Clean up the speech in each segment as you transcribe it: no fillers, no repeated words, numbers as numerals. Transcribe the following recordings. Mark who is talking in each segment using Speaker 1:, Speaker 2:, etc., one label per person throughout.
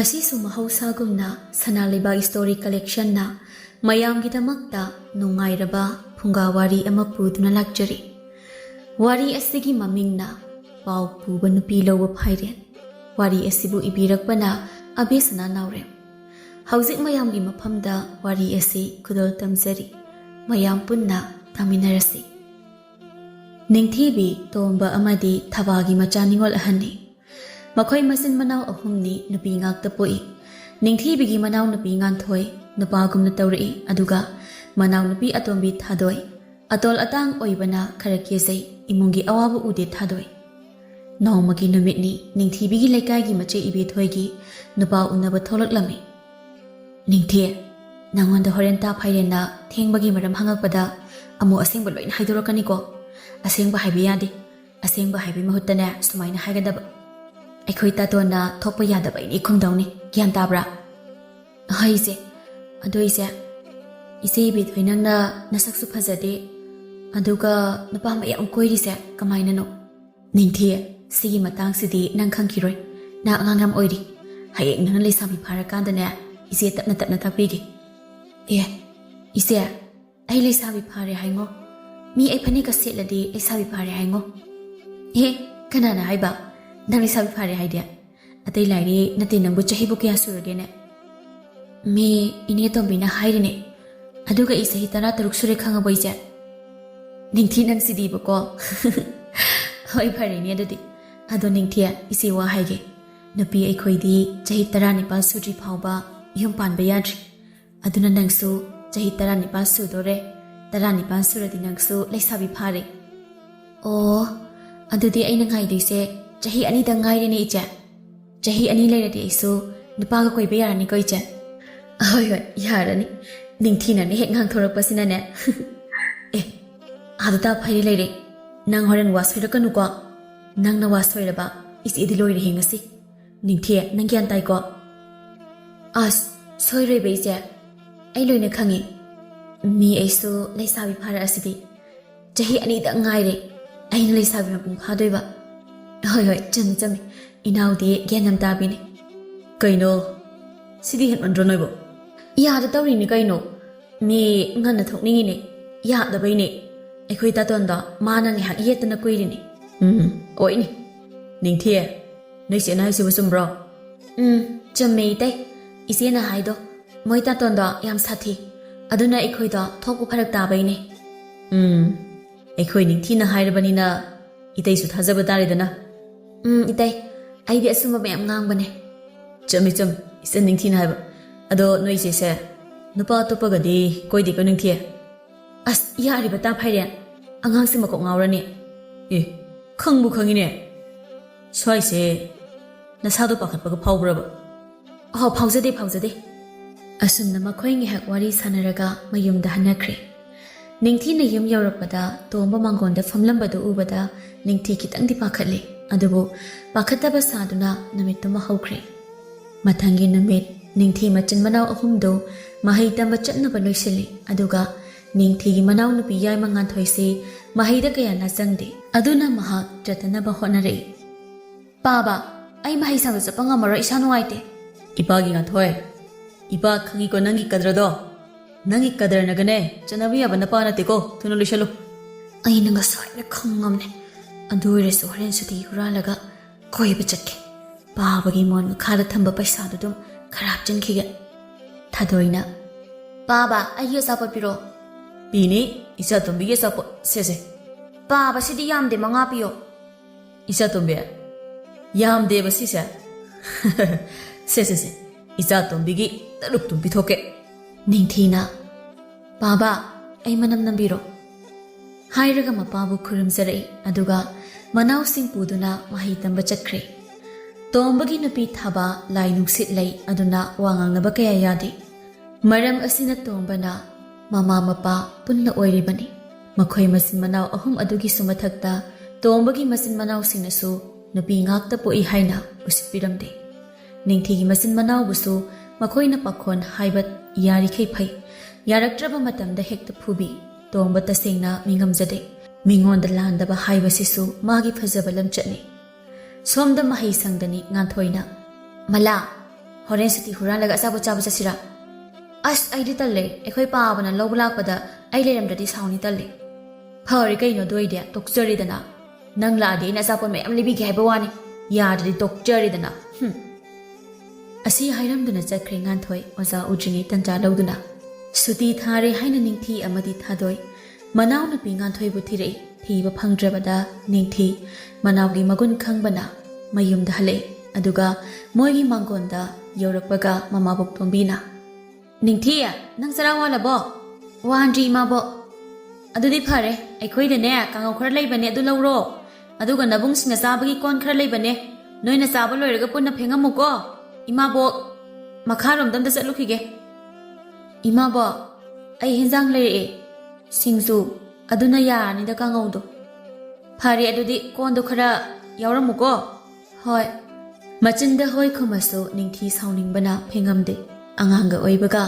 Speaker 1: Ngasisu mahausa-gumna Sanalibag Story Collection na mayamgidamakta nungairaba phungawari ama puduna lakjari. Wari asigi maming na pau puba nupi lawwa phairen. Wari asibu ibirakbana abesana naurem. Hauzik mayamgi maphamda wari asi kudol tamjari. Mayam punna taminarasi. Ningthibi tomba amadi thabagi machaningol ahani. Makoy masin manaw ahumni nupi ngakta poi. Ningthibigi manaw nupi nganthoi nupagum na tawri aduga manaw nupi atombi thadoi. Atol atang oibana kharakiyesai imungi awabu ude thadoi. Naumagi numitni ningthibigi laikagi mache ibe thoigi nupa unaba tholaklami. Ningthie nangonda horenta phairena thengbagi maram hangakpada amu asengba loina haidorakani ko. Asengba haibi yade. Asengba haibi mahuttane sumaina haigadaba. Aikoi tatona thokpa yadaba ini khumdawni gyan tabra. Haise adoise ise bi thoinangna nasaksu phajade aduga nupa mayam koirise kamaina no. Ningthie sigi matang sidi nang khangkiroi na angangam oiri hayek nang leisami pharakandane ise tapna takpigi. Ise ai leisami phare haingo mi ai phani ka setladi leisami phare haingo. Kanana haiba nang leisami phare haidya atai lairi nati nangbu chahibu kya suragene mi ini tombina hairine aduga ise hitara taruk sure khanga boise ningthi nang sidi bako hoi phare ni adudi ado ningthia ise wa haige nupi ai khoidi chahi tara ni pa sutri phauba yum panba yadri aduna nangsu chahi tara ni pa su dore tara ni pa suradi nangsu leisabi phare o adudi ai nang haidise chahi ani dangai ni icha chahi ani leirati isu nupa ga koi be yarani ko icha hoi yarani ningthina ne hek ngang thorak pasina ne adata phai leire nang horen wasoi rakanu ko nang na wasoi raba isi di loi ri ngasi ningthie nang gyan tai ko as soi re be icha ai loine khangi mi aisu leisabi phara asidi chahi ani dangai re ai na leisabi ma pung phadoi ba hoi chami inaudi gyanam tabini kaino sidi het mandro noibo ya da tawri ni kaino mi ngana thokningi ne ya da bai ne aikhoi ta ton da mana ngi hak yetna koiri ni oi ni ningthie noi se nai se busum bro chamei tai ise na haido moi ta ton da yam sathi aduna aikhoi da thokku pharak ta bai ne aikhoi ningthi na hairabani na itai su thajaba taridana itai ai bi asuma bayam ngang bane chami isen ningthi na haiba ado noi se nupa topa gadi koi di ko ningthi as yari bata phaire angang se makok ngawrani khangbu khangi ne swai se nasado pakhat pa phawbra ba phawjade asumna makhoi ngi hak wari sanaraga mayum da hanakhre ningthi na yum yawrakpada tomba mangonda famlambadu ubada ningthi kitang di pakhatle adubu pakhataba saduna namituma haukhre mathangi namit ningthi machin manaw ahumdo mahai tamba chatnaba loisili aduga ningthi gi manaw nupi yai mangan thoisi mahai da kaya na jangde aduna maha tratanaba honare baba ai mahai sa chapanga maro isanu aite ipagi nga thoi ipa khangi ko nangi kadrado nangi kadar nagane chanabi abana pa na tiko thuno loisalo ai nanga sai khangamne adure so horen suti huralaga koi bachatke babagi mon khada thamba paisa dum kharap jankhige thadoina baba ayo sapot piro bini isa tumbi ge sapot se baba sidi yamde manga piyo isa tumbe yamde basi sa se isa tumbi gi taruk tumbi thoke ningthina baba ai manam nambiro hairaga mapabu khurumsarai aduga manaw sing puduna mahai tamba chakre tombagi nupi thaba lai nuksit lai aduna wangang naba kaya yadi maram asina tombana mama mapa punna oiribani makhoi masin manaw ahum adugi sumathakta tombagi masin manaw sinasu nupi ngakta poi haina usipiramde ningthigi masin manaw busu makhoi na pakhon haibat yari khai phai yaraktraba matamda hekta phubi tomba tasengna mingamjade mingonda landaba haibasisu magi phajaba lamchatni somda mahai sangdani nganthoi na mala ꯍꯣꯔꯦꯟ ꯁꯨꯇꯤ ꯍꯨꯔꯥꯜꯂꯒ ꯑꯆꯥꯄꯣꯠ ꯆꯥꯕ ꯆꯠꯁꯤꯔꯥ? ꯑꯁ ꯑꯩꯗꯤ ꯇꯜꯂꯦ. ꯑꯩꯈꯣꯏ ꯄꯥꯕꯅ ꯂꯧꯕ ꯂꯥꯛꯄꯗ ꯑꯩ ꯂꯩꯔꯝꯗ꯭ꯔꯗꯤ ꯁꯥꯎꯅꯤ ꯇꯜꯂꯦ. ꯐꯔꯦ ꯀꯩꯅꯣ ꯑꯗꯨ ꯑꯣꯏꯗꯤ ꯇꯣꯛꯆꯔꯦꯗꯅ. ꯅꯪ ꯂꯥꯛꯑꯗꯤ ꯑꯩꯅ ꯑꯆꯥꯄꯣꯠ ꯃꯌꯥꯝ ꯂꯩꯕꯤꯒꯦ ꯍꯥꯏꯕ ꯋꯥꯅꯤ. ꯌꯥꯗ꯭ꯔꯗꯤ ꯇꯣꯛꯆꯔꯦꯗꯅ. ꯑꯁꯤ ꯍꯥꯏꯔꯝꯗꯨꯅ ꯆꯠꯈ꯭ꯔꯦ ꯉꯥꯟꯊꯣꯏ ꯑꯣꯖꯥ ꯎꯗ꯭ꯔꯤꯉꯩ ꯇꯟꯖꯥ ꯂꯧꯗꯨꯅ. ꯁꯨꯇꯤ ꯊꯥꯔꯦ ꯍꯥꯏꯅ ꯅꯤꯡꯊꯤ ꯑꯃꯗꯤ ꯊꯥꯗꯣꯏ ꯃꯅꯥꯎꯅꯨꯄꯤ ꯉꯥꯟꯊꯣꯏꯕꯨ ꯊꯤꯔꯛꯏ. ꯊꯤꯕ ꯐꯪꯗ꯭ꯔꯕꯗ ꯅꯤꯡꯊꯤ ꯃꯅꯥꯎꯒꯤ ꯃꯒꯨꯟ ꯈꯪꯕꯅ ꯃꯌꯨꯝꯗ ꯍꯜꯂꯛꯏ. ꯑꯗꯨꯒ ꯃꯣꯏꯒꯤ ꯃꯥꯡꯒꯣꯟꯗ ꯌꯧꯔꯛꯄꯒ ꯃꯃꯥꯕꯣꯛ ꯇꯣꯝꯕꯤꯅ ꯅꯤꯡꯊꯤ ꯅꯪ ꯆꯔꯥ ꯋꯥꯜꯂꯕꯣ? ꯋꯥꯟꯗ꯭ꯔꯤ ꯏꯃꯥꯕꯣꯛ. ꯑꯗꯨꯗꯤ ꯐꯔꯦ ꯑꯩꯈꯣꯏꯗꯅꯦ ꯀꯥꯡꯉꯧ ꯈꯔ ꯂꯩꯕꯅꯦ ꯑꯗꯨ ꯂꯧꯔꯣ. ꯑꯗꯨꯒ ꯅꯕꯨꯡꯁꯤꯡꯅ ꯆꯥꯕꯒꯤ ꯀꯣꯟ ꯈꯔ ꯂꯩꯕꯅꯦ. ꯅꯣꯏꯅ ꯆꯥꯕ ꯂꯣꯏꯔꯒ ꯄꯨꯟꯅ ꯐꯦꯡꯉꯝꯃꯨꯀꯣ. ꯏꯃꯥꯕꯣꯛ ꯃꯈꯥꯔꯣꯝꯗ ꯑꯝꯇ ꯆꯠꯂꯨꯈꯤꯒꯦ. ꯏꯃꯥꯕꯣꯛ ꯑꯩ ꯍꯦꯟꯖꯥꯡ ꯂꯩꯔꯛꯑꯦ. ꯁꯤꯡꯖꯨ ꯑꯗꯨꯅ ꯌꯥꯔꯅꯤꯗ ꯀꯥꯡꯉꯧꯗꯣ. ꯐꯔꯦ ꯑꯗꯨꯗꯤ ꯀꯣꯟꯗꯣ ꯈꯔ ꯌꯥꯎꯔꯝꯃꯨꯀꯣ. ꯍꯣꯏ. ꯃꯆꯤꯟꯗ ꯍꯣꯏ ꯈꯨꯝꯃꯁꯨ ꯅꯤꯡꯊꯤ ꯁꯥꯎꯅꯤꯡꯕꯅ ꯐꯦꯡꯉꯝꯗꯦ. ꯑꯉꯥꯡꯒ ꯑꯣꯏꯕꯒ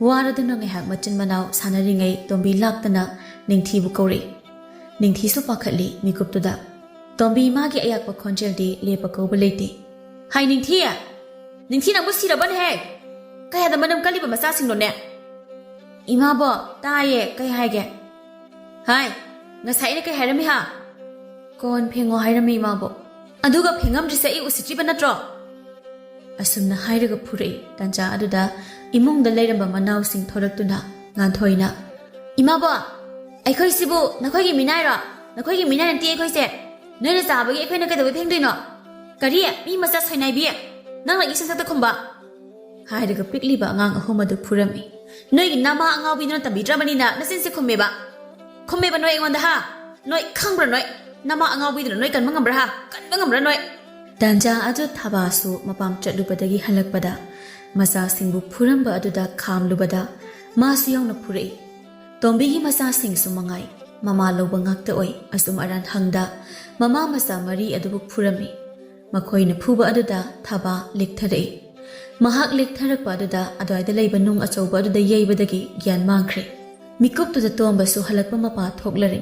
Speaker 1: ꯋꯥꯔꯗꯨꯅ ꯉꯥꯏꯍꯥꯛ ꯃꯆꯤꯟ ꯃꯅꯥꯎ ꯁꯥꯟꯅꯔꯤꯉꯩ ꯇꯣꯝꯕꯤ ꯂꯥꯛꯇꯅ ꯅꯤꯡꯊꯤꯕꯨ ꯀꯧꯔꯛꯏ. ꯅꯤꯡꯊꯤꯁꯨ ꯄꯥꯈꯠꯂꯤ ꯃꯤꯀꯨꯞꯇꯨꯗ. ꯇꯣꯝꯕꯤ ꯃꯥꯒꯤ ꯑꯌꯥꯛꯄ ꯈꯣꯟꯖꯦꯜꯗꯤ ꯂꯦꯞꯄ ꯀꯧꯕ ꯂꯩꯇꯦ. ꯍꯥꯏ ꯅꯤꯡꯊꯤ! ꯅꯤꯡꯊꯤ ꯅꯪꯕꯨ ꯁꯤꯔꯕꯅꯦꯍꯦ! ꯀꯌꯥꯗ ꯃꯅꯝ ꯀꯜꯂꯤꯕ ꯃꯆꯥꯁꯤꯡꯅꯣꯅꯦ? ꯏꯃꯥꯕꯣ ꯇꯥꯏꯌꯦ ꯀꯩ ꯍꯥꯏꯒꯦ? ꯍꯥꯏ ꯉꯁꯥꯏ ꯑꯩꯅ ꯀꯩ ꯍꯥꯏꯔꯝꯃꯤ ꯍꯥ? ꯀꯣꯟ ꯐꯦꯡꯉꯣ ꯍꯥꯏꯔꯝꯃꯤ ꯏꯃꯥꯕꯣ. ꯑꯗꯨꯒ ꯐꯦꯡꯉꯝꯗ꯭ꯔꯤꯁꯦ ꯑꯩ ꯎꯁꯤꯠꯇ꯭ꯔꯤꯕ ꯅꯠꯇ꯭ꯔꯣ? ꯑꯁꯨꯝꯅ ꯍꯥꯏꯔꯒ ꯐꯨꯔꯛꯏ. ꯇꯟꯖꯥ ꯑꯗꯨꯗ ꯏꯃꯨꯡꯗ ꯂꯩꯔꯝꯕ ꯃꯅꯥꯎꯁꯤꯡ ꯊꯣꯔꯛꯇꯨꯅ ꯉꯥꯟꯊꯣꯏꯅ ꯏꯃꯥꯕꯣ ꯑꯩꯈꯣꯏꯁꯤꯕꯨ ꯅꯈꯣꯏꯒꯤ ꯃꯤꯅꯥꯏꯔꯣ? ꯅꯈꯣꯏꯒꯤ ꯃꯤꯅꯥꯏ ꯅꯠꯇꯦ ꯑꯩꯈꯣꯏꯁꯦ. ꯅꯣꯏꯅ ꯆꯥꯕꯒꯤ ꯑꯩꯈꯣꯏꯅ ꯀꯩꯗꯧꯕꯩ ꯐꯦꯡꯗꯣꯏꯅꯣ? ꯀꯔꯤ ꯃꯤ ꯃꯆꯥ ꯁꯣꯏꯅꯥꯏꯕꯤ ꯅꯪꯅ ꯏꯁꯪ ꯁꯛꯇ ꯈꯨꯝꯕ? ꯍꯥꯏꯔꯒ ꯄꯤꯛꯂꯤꯕ ꯑꯉꯥꯡ ꯑꯍꯨꯝ ꯑꯗꯨ ꯐꯨꯔꯝꯃꯤ. ꯅꯣꯏꯒꯤ ꯅꯃꯥ ꯑꯉꯥꯎꯕꯤꯗꯨꯅ ꯇꯝꯕꯤꯗ꯭ꯔꯕꯅꯤꯅ ꯅꯆꯤꯟꯁꯦ ꯈꯨꯝꯃꯦꯕ ꯅꯣꯏ ꯑꯩꯉꯣꯟꯗ ꯍꯥ? ꯅꯣꯏ ꯈꯪꯕ꯭ꯔꯥ ꯅꯣꯏ? ꯅꯃꯥ ꯑꯉꯥꯎꯕꯤꯗꯨꯅ ꯅꯣꯏ ꯀꯟꯕ ꯉꯝꯕ꯭ꯔꯥ ꯍꯥ? ꯀꯟꯕ ꯉꯝꯕ꯭ꯔꯥ ꯅꯣꯏ? ꯇꯟꯖꯥ ꯑꯗꯨ ꯊꯕꯥꯁꯨ ꯃꯄꯥꯝ ꯆꯠꯂꯨꯕꯗꯒꯤ ꯍꯜꯂꯛꯄꯗ ꯃꯆꯥꯁꯤꯡꯕꯨ ꯐꯨꯔꯝꯕ ꯑꯗꯨꯗ ꯈꯥꯝꯂꯨꯕꯗ ꯃꯥꯁꯨ ꯌꯥꯎꯅ ꯐꯨꯔꯛꯏ. ꯇꯣꯝꯕꯤꯒꯤ ꯃꯆꯥꯁꯤꯡꯁꯨ ꯃꯉꯥꯏ ꯃꯃꯥ ꯂꯧꯕ ꯉꯥꯛꯇ ꯑꯣꯏ. ꯑꯁꯨꯝ ꯑꯔꯥꯟ ꯍꯪꯗ ꯃꯃꯥ ꯃꯆꯥ ꯃꯔꯤ ꯑꯗꯨꯕꯨ ꯐꯨꯔꯝꯃꯤ. ꯃꯈꯣꯏꯅ ꯐꯨꯕ ꯑꯗꯨꯗ ꯊꯕꯥ ꯂꯦꯛꯊꯔꯛꯏ. ꯃꯍꯥꯛ ꯂꯦꯛꯊꯔꯛꯄ ꯑꯗꯨꯗ ꯑꯗꯨꯋꯥꯏꯗ ꯂꯩꯕ ꯅꯨꯡ ꯑꯆꯧꯕ ꯑꯗꯨꯗ ꯌꯩꯕꯗꯒꯤ ꯒ꯭ꯌꯥꯟ ꯃꯥꯡꯈ꯭ꯔꯦ. ꯃꯤꯀꯨꯞꯇꯨꯗ ꯇꯣꯝꯕꯁꯨ ꯍꯜꯂꯛꯄ ꯃꯄꯥ ꯊꯣꯛꯂꯔꯦ.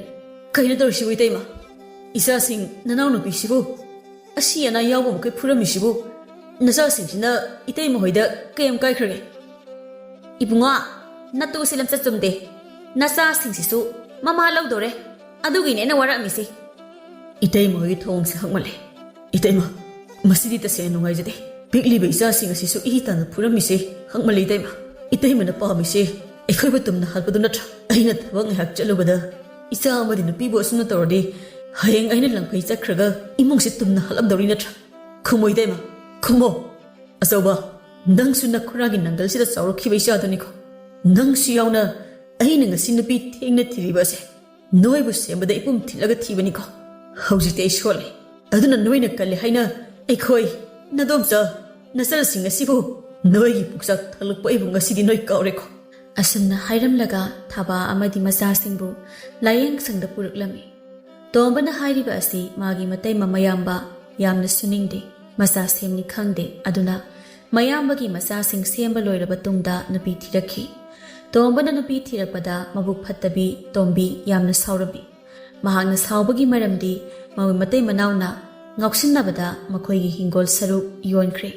Speaker 1: ꯀꯩꯅꯣ ꯇꯧꯔꯤꯁꯤꯕꯨ ꯏꯇꯩꯃ? ꯏꯆꯥꯁꯤꯡ ꯅꯅꯥꯎꯅꯨꯄꯤꯁꯤꯕꯨ ꯑꯁꯤ ꯑꯅꯥ ꯌꯥꯎꯕ ꯃꯈꯩ ꯐꯨꯔꯝꯃꯤꯁꯤꯕꯨ ꯅꯆꯥꯁꯤꯡꯁꯤꯅ ꯏꯇꯩꯃ ꯍꯣꯏꯗ ꯀꯌꯥꯝ ꯀꯥꯏꯈ꯭ꯔꯒꯦ? ꯏꯕꯨꯡꯉꯣ ꯅꯇꯨꯁꯤ ꯂꯝꯆꯠ ꯆꯨꯝꯗꯦ. ꯅꯆꯥꯁꯤꯡꯁꯤꯁꯨ ꯃꯃꯥ ꯂꯧꯗꯣꯔꯦ. ꯑꯗꯨꯒꯤꯅꯦ ꯑꯩꯅ ꯋꯥꯔꯛꯃꯤꯁꯤ. ꯏꯇꯩꯃ ꯍꯣꯏꯒꯤ ꯊꯣꯡꯁꯦ ꯍꯛꯃꯜꯂꯦ. ꯏꯇꯩꯃ ꯃꯁꯤꯗꯤ ꯇꯁꯦꯡꯅ ꯅꯨꯡꯉꯥꯏꯖꯗꯦ. ꯄꯤꯛꯂꯤꯕ ꯏꯆꯥꯁꯤꯡ ꯑꯁꯤꯁꯨ ꯏ ꯇꯥꯅ ꯐꯨꯔꯝꯃꯤꯁꯦ ꯍꯛꯃꯜꯂꯦ ꯏꯇꯩꯃ. ꯏꯇꯩꯃꯅ ꯄꯥꯝꯃꯤꯁꯦ ꯑꯩꯈꯣꯏꯕꯨ ꯇꯨꯝꯅ ꯍꯥꯠꯄꯗꯨ ꯅꯠꯇ꯭ꯔꯥ? ꯑꯩꯅ ꯊꯕꯛ ꯉꯥꯏꯍꯥꯛ ꯆꯠꯂꯨꯕꯗ ꯏꯆꯥ ꯑꯃꯗꯤ ꯅꯨꯄꯤꯕꯨ ꯑꯁꯨꯝꯅ ꯇꯧꯔꯗꯤ ꯍꯌꯦꯡ ꯑꯩꯅ ꯂꯪꯐꯩ ꯆꯠꯈ꯭ꯔꯒ ꯏꯃꯨꯡꯁꯦ ꯇꯨꯝꯅ ꯍꯥꯠꯂꯝꯗꯧꯔꯤ ꯅꯠꯇ꯭ꯔꯥ? ꯈꯨꯝꯃꯣ ꯏꯇꯩꯃ ꯈꯨꯝꯃꯣ. ꯑꯆꯧꯕ ꯅꯪꯁꯨ ꯅꯈꯨꯔꯥꯒꯤ ꯅꯪꯒꯜꯁꯤꯗ ꯆꯥꯎꯔꯛꯈꯤꯕ ꯏꯆꯥꯗꯨꯅꯤꯀꯣ. ꯅꯪꯁꯨ ꯌꯥꯎꯅ ꯑꯩꯅ ꯉꯁꯤ ꯅꯨꯄꯤ ꯊꯦꯡꯅ ꯊꯤꯔꯤꯕ ꯑꯁꯦ ꯅꯣꯏꯕꯨ ꯁꯦꯝꯕꯗ ꯏꯄꯨꯝ ꯊꯤꯜꯂꯒ ꯊꯤꯕꯅꯤꯀꯣ. ꯍꯧꯖꯤꯛꯇꯤ ꯑꯩ ꯁꯣꯜꯂꯦ. ꯑꯗꯨꯅ ꯅꯣꯏꯅ ꯀꯜꯂꯦ ꯍꯥꯏꯅ ꯑꯩꯈꯣꯏ ꯅꯗꯣꯝꯆꯥ ꯅꯆꯜꯁꯤꯡ ꯑꯁꯤꯕꯨ ꯅꯣꯏꯒꯤ ꯄꯨꯛꯆꯥꯛ ꯊꯛꯂꯛꯄ ꯑꯩꯕꯨ ꯉꯁꯤꯗꯤ ꯅꯣꯏ ꯀꯥꯎꯔꯦꯀꯣ. ꯑꯁꯨꯝꯅ ꯍꯥꯏꯔꯝꯂꯒ ꯊꯕꯥ ꯑꯃꯗꯤ ꯃꯆꯥꯁꯤꯡꯕꯨ ꯂꯥꯏꯌꯦꯡꯁꯪꯗ ꯄꯨꯔꯛꯂꯝꯃꯤ. ꯇꯣꯝꯕꯅ ꯍꯥꯏꯔꯤꯕ ꯑꯁꯤ ꯃꯥꯒꯤ ꯃꯇꯩꯃ ꯃꯌꯥꯝꯕ ꯌꯥꯝꯅ ꯁꯨꯅꯤꯡꯗꯦ. ꯃꯆꯥ ꯁꯦꯝꯅꯤ ꯈꯪꯗꯦ. ꯑꯗꯨꯅ ꯃꯌꯥꯝꯕꯒꯤ ꯃꯆꯥꯁꯤꯡ ꯁꯦꯝꯕ ꯂꯣꯏꯔꯕ ꯇꯨꯡꯗ ꯅꯨꯄꯤ ꯊꯤꯔꯛꯈꯤ. ꯇꯣꯝꯕꯅ ꯅꯨꯄꯤ ꯊꯤꯔꯛꯄꯗ ꯃꯕꯨꯛ ꯐꯠꯇꯕꯤ ꯇꯣꯝꯕꯤ ꯌꯥꯝꯅ ꯁꯥꯎꯔꯝꯃꯤ. ꯃꯍꯥꯛꯅ ꯁꯥꯎꯕꯒꯤ ꯃꯔꯝꯗꯤ ꯃꯇꯩ ꯃꯅꯥꯎꯅ ꯉꯥꯎꯁꯤꯟꯅꯕꯗ ꯃꯈꯣꯏꯒꯤ ꯍꯤꯡꯒꯣꯜ ꯁꯔꯨꯛ ꯌꯣꯟꯈ꯭ꯔꯦ.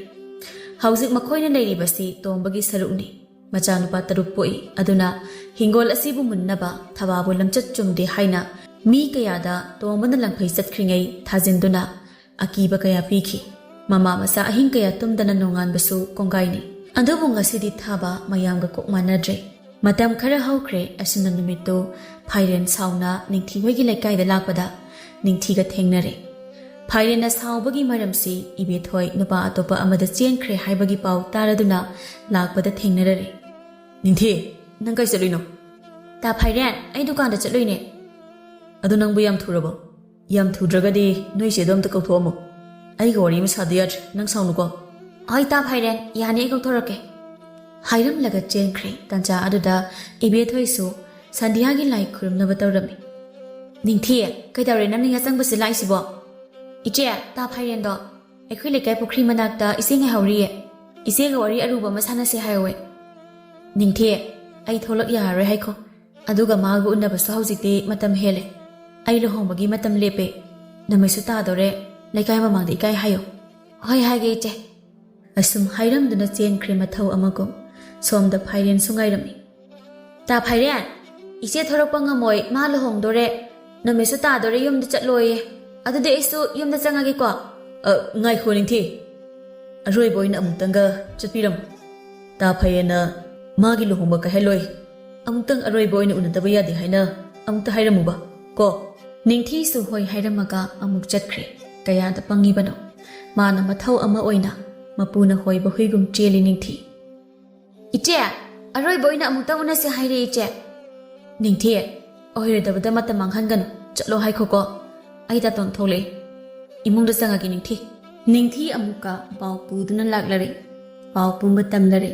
Speaker 1: ꯍꯧꯖꯤꯛ ꯃꯈꯣꯏꯅ ꯂꯩꯔꯤꯕꯁꯤ ꯇꯣꯝꯕꯒꯤ ꯁꯔꯨꯛꯅꯤ. ꯃꯆꯥꯅꯨꯄꯥ 3 ꯄꯣꯛꯏ. ꯑꯗꯨꯅ ꯍꯤꯡꯒꯣꯜ ꯑꯁꯤꯕꯨ ꯃꯨꯟꯅꯕ ꯊꯕꯥꯕꯨ ꯂꯝꯆꯠ ꯆꯨꯝꯗꯦ ꯍꯥꯏꯅ ꯃꯤ ꯀꯌꯥꯗ ꯇꯣꯝꯕꯅ ꯂꯪꯐꯩ ꯆꯠꯈ꯭ꯔꯤꯉꯩ ꯊꯥꯖꯤꯟꯗꯨꯅ ꯑꯀꯤꯕ ꯀꯌా ꯄꯤꯈꯤ. ꯃꯃꯥ ꯃꯆꯥ ꯑꯍꯤꯡ ꯀꯌా ꯇꯨꯝꯗꯅ ꯅꯣꯡꯉꯥꯟꯕꯁꯨ ꯀꯣꯡꯒꯥꯏꯅꯤ. ꯑꯗꯨꯕꯨ ꯉꯁꯤꯗꯤ ꯊꯥꯕ ꯃꯌꯥꯝꯒ ꯀꯣꯛ ꯃꯥꯟꯅꯗ꯭ꯔꯦ. ꯃꯇꯝ ꯈꯔ ꯍꯧꯈ꯭ꯔꯦ. ꯑꯁꯤꯅ ꯅꯨꯃꯤꯠꯇꯨ ꯐꯥꯏꯔꯦꯟ ꯁꯥꯎꯅ ꯅꯤꯡꯊꯤ ꯍꯣꯏꯒꯤ ꯂꯩꯀꯥꯏꯗ ꯂꯥꯛꯄꯗ ꯅꯤꯡꯊꯤꯒ ꯊꯦꯡꯅꯔꯦ. ꯐꯥꯏꯔꯦꯟꯅ ꯁꯥꯎꯕꯒꯤ ꯃꯔꯝꯁꯤ ꯏꯕꯦꯊꯣꯏ ꯅꯨꯄꯥ ꯑꯇꯣꯞꯄ ꯑꯃꯗ ꯆꯦꯟꯈ꯭ꯔꯦ ꯍꯥꯏꯕꯒꯤ ꯄꯥꯎ ꯇꯥꯔꯗꯨꯅ ꯂꯥꯛꯄꯗ ꯊꯦꯡꯅꯔꯔꯦ. ꯅꯤꯡꯊꯤ ꯅꯪ ꯀꯥꯏ ꯆꯠꯂꯨꯏꯅꯣ? ꯇꯥ ꯐꯥꯏꯔꯦꯟ ꯑꯩ ꯗꯨꯀꯥꯟꯗ ꯆꯠꯂꯨꯏꯅꯦ. ꯑꯗꯨ ꯅꯪꯕꯨ ꯌꯥꯝ ꯊꯨꯔꯕꯣ? ꯌꯥꯝ ꯊꯨꯗ꯭ꯔꯒꯗꯤ ꯅꯣꯏꯁꯦ ꯑꯗꯣ ꯑꯝꯇ ꯀꯧꯊꯣꯛꯑꯝꯃꯣ. ꯑꯩꯒ ꯋꯥꯔꯤ ꯑꯃ ꯁꯥꯗ ꯌꯥꯗ꯭ꯔꯦ. ꯅꯪ ꯁꯥꯎꯅꯨꯀꯣ. ꯍꯣꯏ ꯇꯥ ꯐꯥꯏꯔꯦꯟ ꯌꯥꯅꯤ ꯑꯩ ꯀꯧꯊꯣꯔꯛꯀꯦ. ꯍꯥꯏꯔꯝꯂꯒ ꯆꯦꯟꯈ꯭ꯔꯦ. ꯇꯟꯖꯥ ꯑꯗꯨꯗ ꯏꯕꯦꯊꯣꯏꯁꯨ ꯁꯟꯙꯤꯌꯥꯒꯤ ꯂꯥꯏ ꯈꯨꯔꯨꯝꯅꯕ ꯇꯧꯔꯝꯃꯤ. ꯅꯤꯡꯊꯤ ꯀꯩꯗꯧꯔꯦ ꯅꯪꯅ ꯌꯥꯆꯪꯕꯁꯦ ꯂꯥꯛꯏꯁꯤꯕꯣ? ꯏꯆꯦ ꯇꯥ ꯐꯥꯏꯔꯦꯟꯗꯣ ꯑꯩꯈꯣꯏ ꯂꯩꯀꯥꯏ ꯄꯨꯈ꯭ꯔꯤ ꯃꯅꯥꯛꯇ ꯏꯆꯦ ꯉꯥꯏꯍꯧꯔꯤꯌꯦ. ꯏꯆꯦꯒ ꯋꯥꯔꯤ ꯑꯔꯨꯕ ꯑꯃ ꯁꯥꯟꯅꯁꯦ ꯍꯥꯏꯍꯧꯋꯦ. ꯅꯤꯡꯊꯤ ꯑꯩ ꯊꯣꯛꯂꯛ ꯌꯥꯔꯔꯣꯏ ꯍꯥꯏꯈꯣ. ꯑꯗꯨꯒ ꯃꯥꯒ ꯎꯟꯅꯕꯁꯨ ꯍꯧꯖꯤꯛꯇꯤ ꯃꯇꯝ ꯍꯦꯜꯂꯦ. ꯑꯩ ꯂꯨꯍꯣꯡꯕꯒꯤ ꯃꯇꯝ ꯂꯦꯞꯄꯦ. ꯅꯨꯃꯤꯠꯁꯨ ꯇꯥꯗꯣꯔꯦ. ꯂꯩꯀꯥꯏ ꯃꯃꯥꯡꯗ ꯏꯀꯥꯏ ꯍꯥꯏꯌꯣ. ꯍꯣꯏ ꯍꯥꯏꯒꯦ ꯏꯆꯦ. ꯑꯁꯨꯝ ꯍꯥꯏꯔꯝꯗꯨꯅ ꯆꯦꯟꯈ꯭ꯔꯦ ꯃꯊꯧ ꯑꯃꯒꯨꯝ ꯁꯣꯝꯗ ꯐꯥꯏꯔꯦꯟꯁꯨ ꯉꯥꯏꯔꯝꯃꯤ ꯇꯥ ꯐꯥꯏꯔꯦꯟ ꯏꯆꯦ ꯊꯣꯔꯛꯄ ꯉꯝꯃꯣꯏ ꯃꯥ ꯂꯨꯍꯣꯡꯗꯣꯔꯦ ꯅꯨꯃꯤꯠꯁꯨ ꯇꯥꯗꯣꯔꯦ ꯌꯨꯝꯗ ꯆꯠꯂꯣꯏꯌꯦ ꯑꯗꯨꯗꯤ ꯑꯩꯁꯨ ꯌꯨꯝꯗ ꯆꯪꯉꯒꯦꯀꯣ ꯉꯥꯏꯈꯣ ꯅꯤꯡꯊꯤ ꯑꯔꯣꯏꯕ ꯑꯣꯏꯅ ꯑꯃꯨꯛꯇꯪꯒ ꯆꯠꯄꯤꯔꯝꯃꯨ ꯇꯥ ꯐꯩꯌꯦꯅ ꯃꯥꯒꯤ ꯂꯨꯍꯣꯡꯕ ꯀꯥꯏꯍꯜꯂꯣꯏ ꯑꯃꯨꯛꯇꯪ ꯑꯔꯣꯏꯕ ꯑꯣꯏꯅ ꯎꯅꯗꯕ ꯌꯥꯗꯦ ꯍꯥꯏꯅ ꯑꯃꯨꯛꯇ ꯍꯥꯏꯔꯝꯃꯨꯕ ꯀꯣ ꯅꯤꯡꯊꯤꯁꯨ ꯍꯣꯏ ꯍꯥꯏꯔꯝꯃꯒ ꯑꯃꯨꯛ ꯆꯠꯈ꯭ꯔꯦ ꯀꯌꯥꯗ ꯄꯪꯉꯤꯕꯅꯣ ꯃꯥꯅ ꯃꯊꯧ ꯑꯃ ꯑꯣꯏꯅ ꯃꯄꯨꯅ ꯍꯣꯏꯕ ꯍꯨꯏꯒꯨꯝ ꯆꯦꯜꯂꯤ ꯅꯤꯡꯊꯤ ꯏꯆꯦ ꯑꯔꯣꯏꯕ ꯑꯣꯏꯅ ꯑꯃꯨꯛꯇꯪ ꯎꯅꯁꯦ ꯍꯥꯏꯔꯦ ꯏꯆꯦ ꯅꯤꯡꯊꯤ ꯑꯣꯏꯔꯣꯏꯗꯕꯗ ꯃꯇꯝ ꯃꯥꯡꯍꯟꯒꯅꯨ ꯆꯠꯂꯣ ꯍꯥꯏꯈꯣꯀꯣ ꯑꯩ ꯇꯥꯇꯣꯟ ꯊꯣꯛꯂꯛꯏ ꯏꯃꯨꯡꯗ ꯆꯪꯉꯒꯦ ꯅꯤꯡꯊꯤ ꯑꯃꯨꯛꯀ ꯄꯥꯎ ꯄꯨꯗꯨꯅ ꯂꯥꯛꯂꯔꯦ ꯄꯥꯎ ꯄꯨꯝꯕ ꯇꯝꯂꯔꯦ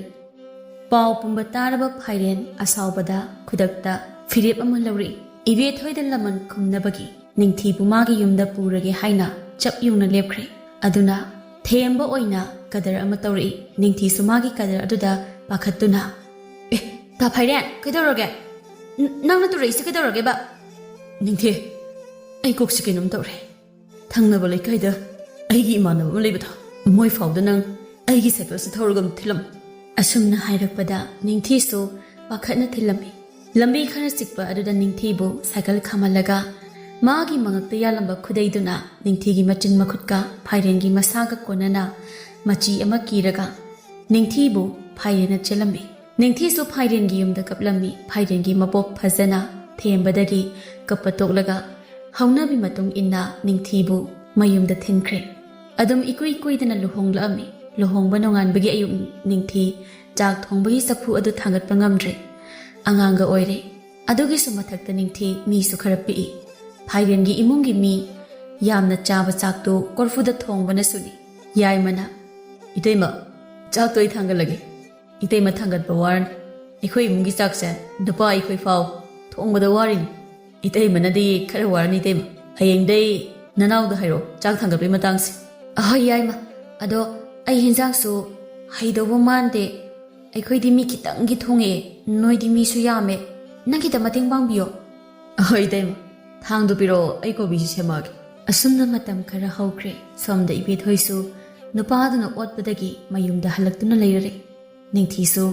Speaker 1: ꯄꯥꯎ ꯄꯨꯝꯕ ꯇꯥꯔꯕ ꯐꯥꯏꯔꯦꯟ ꯑꯁꯥꯎꯕꯗ ꯈꯨꯗꯛꯇ ꯐꯤꯔꯦꯞ ꯑꯃ ꯂꯧꯔꯛꯏ ꯏꯕꯦꯊꯣꯏꯗ ꯂꯃꯟ ꯈꯨꯝꯅꯕꯒꯤ ꯅꯤꯡꯊꯤꯕꯨ ꯃꯥꯒꯤ ꯌꯨꯝꯗ ꯄꯨꯔꯒꯦ ꯍꯥꯏꯅ ꯆꯞ ꯌꯨꯡꯅ ꯂꯦꯞꯈ꯭ꯔꯦ ꯑꯗꯨꯅ ꯊꯦꯝꯕ ꯑꯣꯏꯅ ꯀꯗꯔ ꯑꯃ ꯇꯧꯔꯛꯏ ꯅꯤꯡꯊꯤꯁꯨ ꯃꯥꯒꯤ ꯀꯗꯔ ꯑꯗꯨꯗ ꯄꯥꯈꯠꯇꯨꯅ ꯇꯥ ꯐꯥꯏꯔꯦꯟ ꯀꯩꯗꯧꯔꯒꯦ ꯅꯪꯅ ꯇꯨꯔꯛꯏꯁꯤ ꯀꯩꯗꯧꯔꯒꯦꯕ ꯅꯤꯡꯊꯤ ꯑꯩ ꯀꯣꯛꯁꯤ ꯀꯩꯅꯣꯝ ꯇꯧꯔꯦ ꯊꯪꯅꯕ ꯂꯩꯀꯥꯏꯗ ꯑꯩꯒꯤ ꯏꯃꯥꯟꯅꯕ ꯑꯃ ꯂꯩꯕꯗꯣ ꯃꯣꯏ ꯐꯥꯎꯗ ꯅꯪ ꯑꯩꯒꯤ ꯁꯥꯏꯀꯜꯁꯤ ꯊꯧꯔꯒ ꯊꯤꯜꯂꯝꯃꯨ ꯑꯁꯨꯝꯅ ꯍꯥꯏꯔꯛꯄꯗ ꯅꯤꯡꯊꯤꯁꯨ ꯄꯥꯈꯠꯅ ꯊꯤꯜꯂꯝꯃꯤ ꯂꯝꯕꯤ ꯈꯔ ꯆꯤꯛꯄ ꯑꯗꯨꯗ ꯅꯤꯡꯊꯤꯕꯨ ꯁꯥꯏꯀꯜ ꯈꯥꯝꯍꯜꯂꯒ ꯃꯥꯒꯤ ꯃꯉꯛꯇ ꯌꯥꯜꯂꯝꯕ ꯈꯨꯗꯩꯗꯨꯅ ꯅꯤꯡꯊꯤꯒꯤ ꯃꯆꯤꯟ ꯃꯈꯨꯠꯀ ꯐꯥꯏꯔꯦꯟꯒꯤ ꯃꯁꯥꯒ ꯀꯣꯟꯅꯅ ꯃꯆꯤ ꯑꯃ ꯀꯤꯔꯒ ꯅꯤꯡꯊꯤꯕꯨ ꯐꯥꯏꯔꯦꯟꯅ ꯆꯦꯜꯂꯝꯃꯤ ꯅꯤꯡꯊꯤꯁꯨ ꯐꯥꯏꯔꯦꯟꯒꯤ ꯌꯨꯝꯗ ꯀꯞꯂꯝꯃꯤ ꯐꯥꯏꯔꯦꯟꯒꯤ ꯃꯄꯣꯛ ꯐꯖꯅ ꯊꯦꯝꯕꯗꯒꯤ ꯀꯞꯄ ꯇꯣꯛꯂꯒ ꯍꯧꯅꯕꯤ ꯃꯇꯨꯡ ꯏꯟꯅ ꯅꯤꯡꯊꯤꯕꯨ ꯃꯌꯨꯝꯗ ꯊꯤꯟꯈ꯭ꯔꯦ ꯑꯗꯨꯝ ꯏꯀꯨꯏ ꯀꯨꯏꯗꯅ ꯂꯨꯍꯣꯡꯂꯛꯑꯝꯃꯤ ꯂꯨꯍꯣꯡꯕ ꯅꯣꯡꯉꯥꯟꯕꯒꯤ ꯑꯌꯨꯛ ꯅꯤꯡꯊꯤ ꯆꯥꯛ ꯊꯣꯡꯕꯒꯤ ꯆꯐꯨ ꯑꯗꯨ ꯊꯥꯡꯒꯠꯄ ꯉꯝꯗ꯭ꯔꯦ ꯑꯉꯥꯡꯒ ꯑꯣꯏꯔꯦ ꯑꯗꯨꯒꯤꯁꯨ ꯃꯊꯛꯇ ꯅꯤꯡꯊꯤ ꯃꯤꯁꯨ ꯈꯔ ꯄꯤꯛꯏ ꯐꯥꯏꯔꯦꯟꯒꯤ ꯏꯃꯨꯡꯒꯤ ꯃꯤ ꯌꯥꯝꯅ ꯆꯥꯕ ꯆꯥꯛꯇꯨ ꯀꯣꯔꯐꯨꯗ ꯊꯣꯡꯕꯅꯁꯨꯅꯤ ꯌꯥꯏꯃꯅ ꯏꯇꯩꯃ ꯆꯥꯛꯇꯣ ꯑꯩ ꯊꯥꯡꯒꯠꯂꯒꯦ ꯏꯇꯩꯃ ꯊꯥꯡꯒꯠꯄ ꯋꯥꯔꯅꯤ ꯑꯩꯈꯣꯏ ꯏꯃꯨꯡꯒꯤ ꯆꯥꯛꯁꯦ ꯅꯨꯄꯥ ꯑꯩꯈꯣꯏ ꯐꯥꯎ ꯊꯣꯡꯕꯗ ꯋꯥꯔꯤꯅꯤ ꯏꯇꯩꯃꯅꯗꯤ ꯈꯔ ꯋꯥꯔꯅꯤ ꯏꯇꯩꯃ ꯍꯌꯦꯡꯗꯩ ꯅꯅꯥꯎꯗ ꯍꯥꯏꯔꯣ ꯆꯥꯛ ꯊꯥꯡꯒꯠꯄꯒꯤ ꯃꯇꯥꯡꯁꯦ ꯑꯍꯣꯏ ꯌꯥꯏꯃ ꯑꯗꯣ ꯑꯩ ꯍꯤꯟꯖꯥꯡꯁꯨ ꯍꯩꯗꯧꯕ ꯃꯥꯟꯗꯦ ꯑꯩꯈꯣꯏꯗꯤ ꯃꯤ ꯈꯤꯇꯪꯒꯤ ꯊꯣꯡꯉꯛꯑꯦ ꯅꯣꯏꯗꯤ ꯃꯤꯁꯨ ꯌꯥꯝꯃꯦ ꯅꯪ ꯈꯤꯇ ꯃꯇꯦꯡ ꯄꯥꯡꯕꯤꯌꯣ ꯑꯍꯣꯏ ꯏꯇꯩꯃ ꯊꯥꯡꯗꯨ ꯄꯤꯔꯛꯑꯣ ꯑꯩ ꯀꯣꯕꯤꯁꯤ ꯁꯦꯝꯃꯛꯑꯒꯦ ꯑꯁꯨꯝꯅ ꯃꯇꯝ ꯈꯔ ꯍꯧꯈ꯭ꯔꯦ ꯁꯣꯝꯗ ꯏꯕꯦꯊꯣꯏꯁꯨ ꯅꯨꯄꯥꯗꯨꯅ ꯑꯣꯠꯄꯗꯒꯤ ꯃꯌꯨꯝꯗ ꯍꯜꯂꯛꯇꯨꯅ ꯂꯩꯔꯔꯦ ꯅꯤꯡꯊꯤꯁꯨ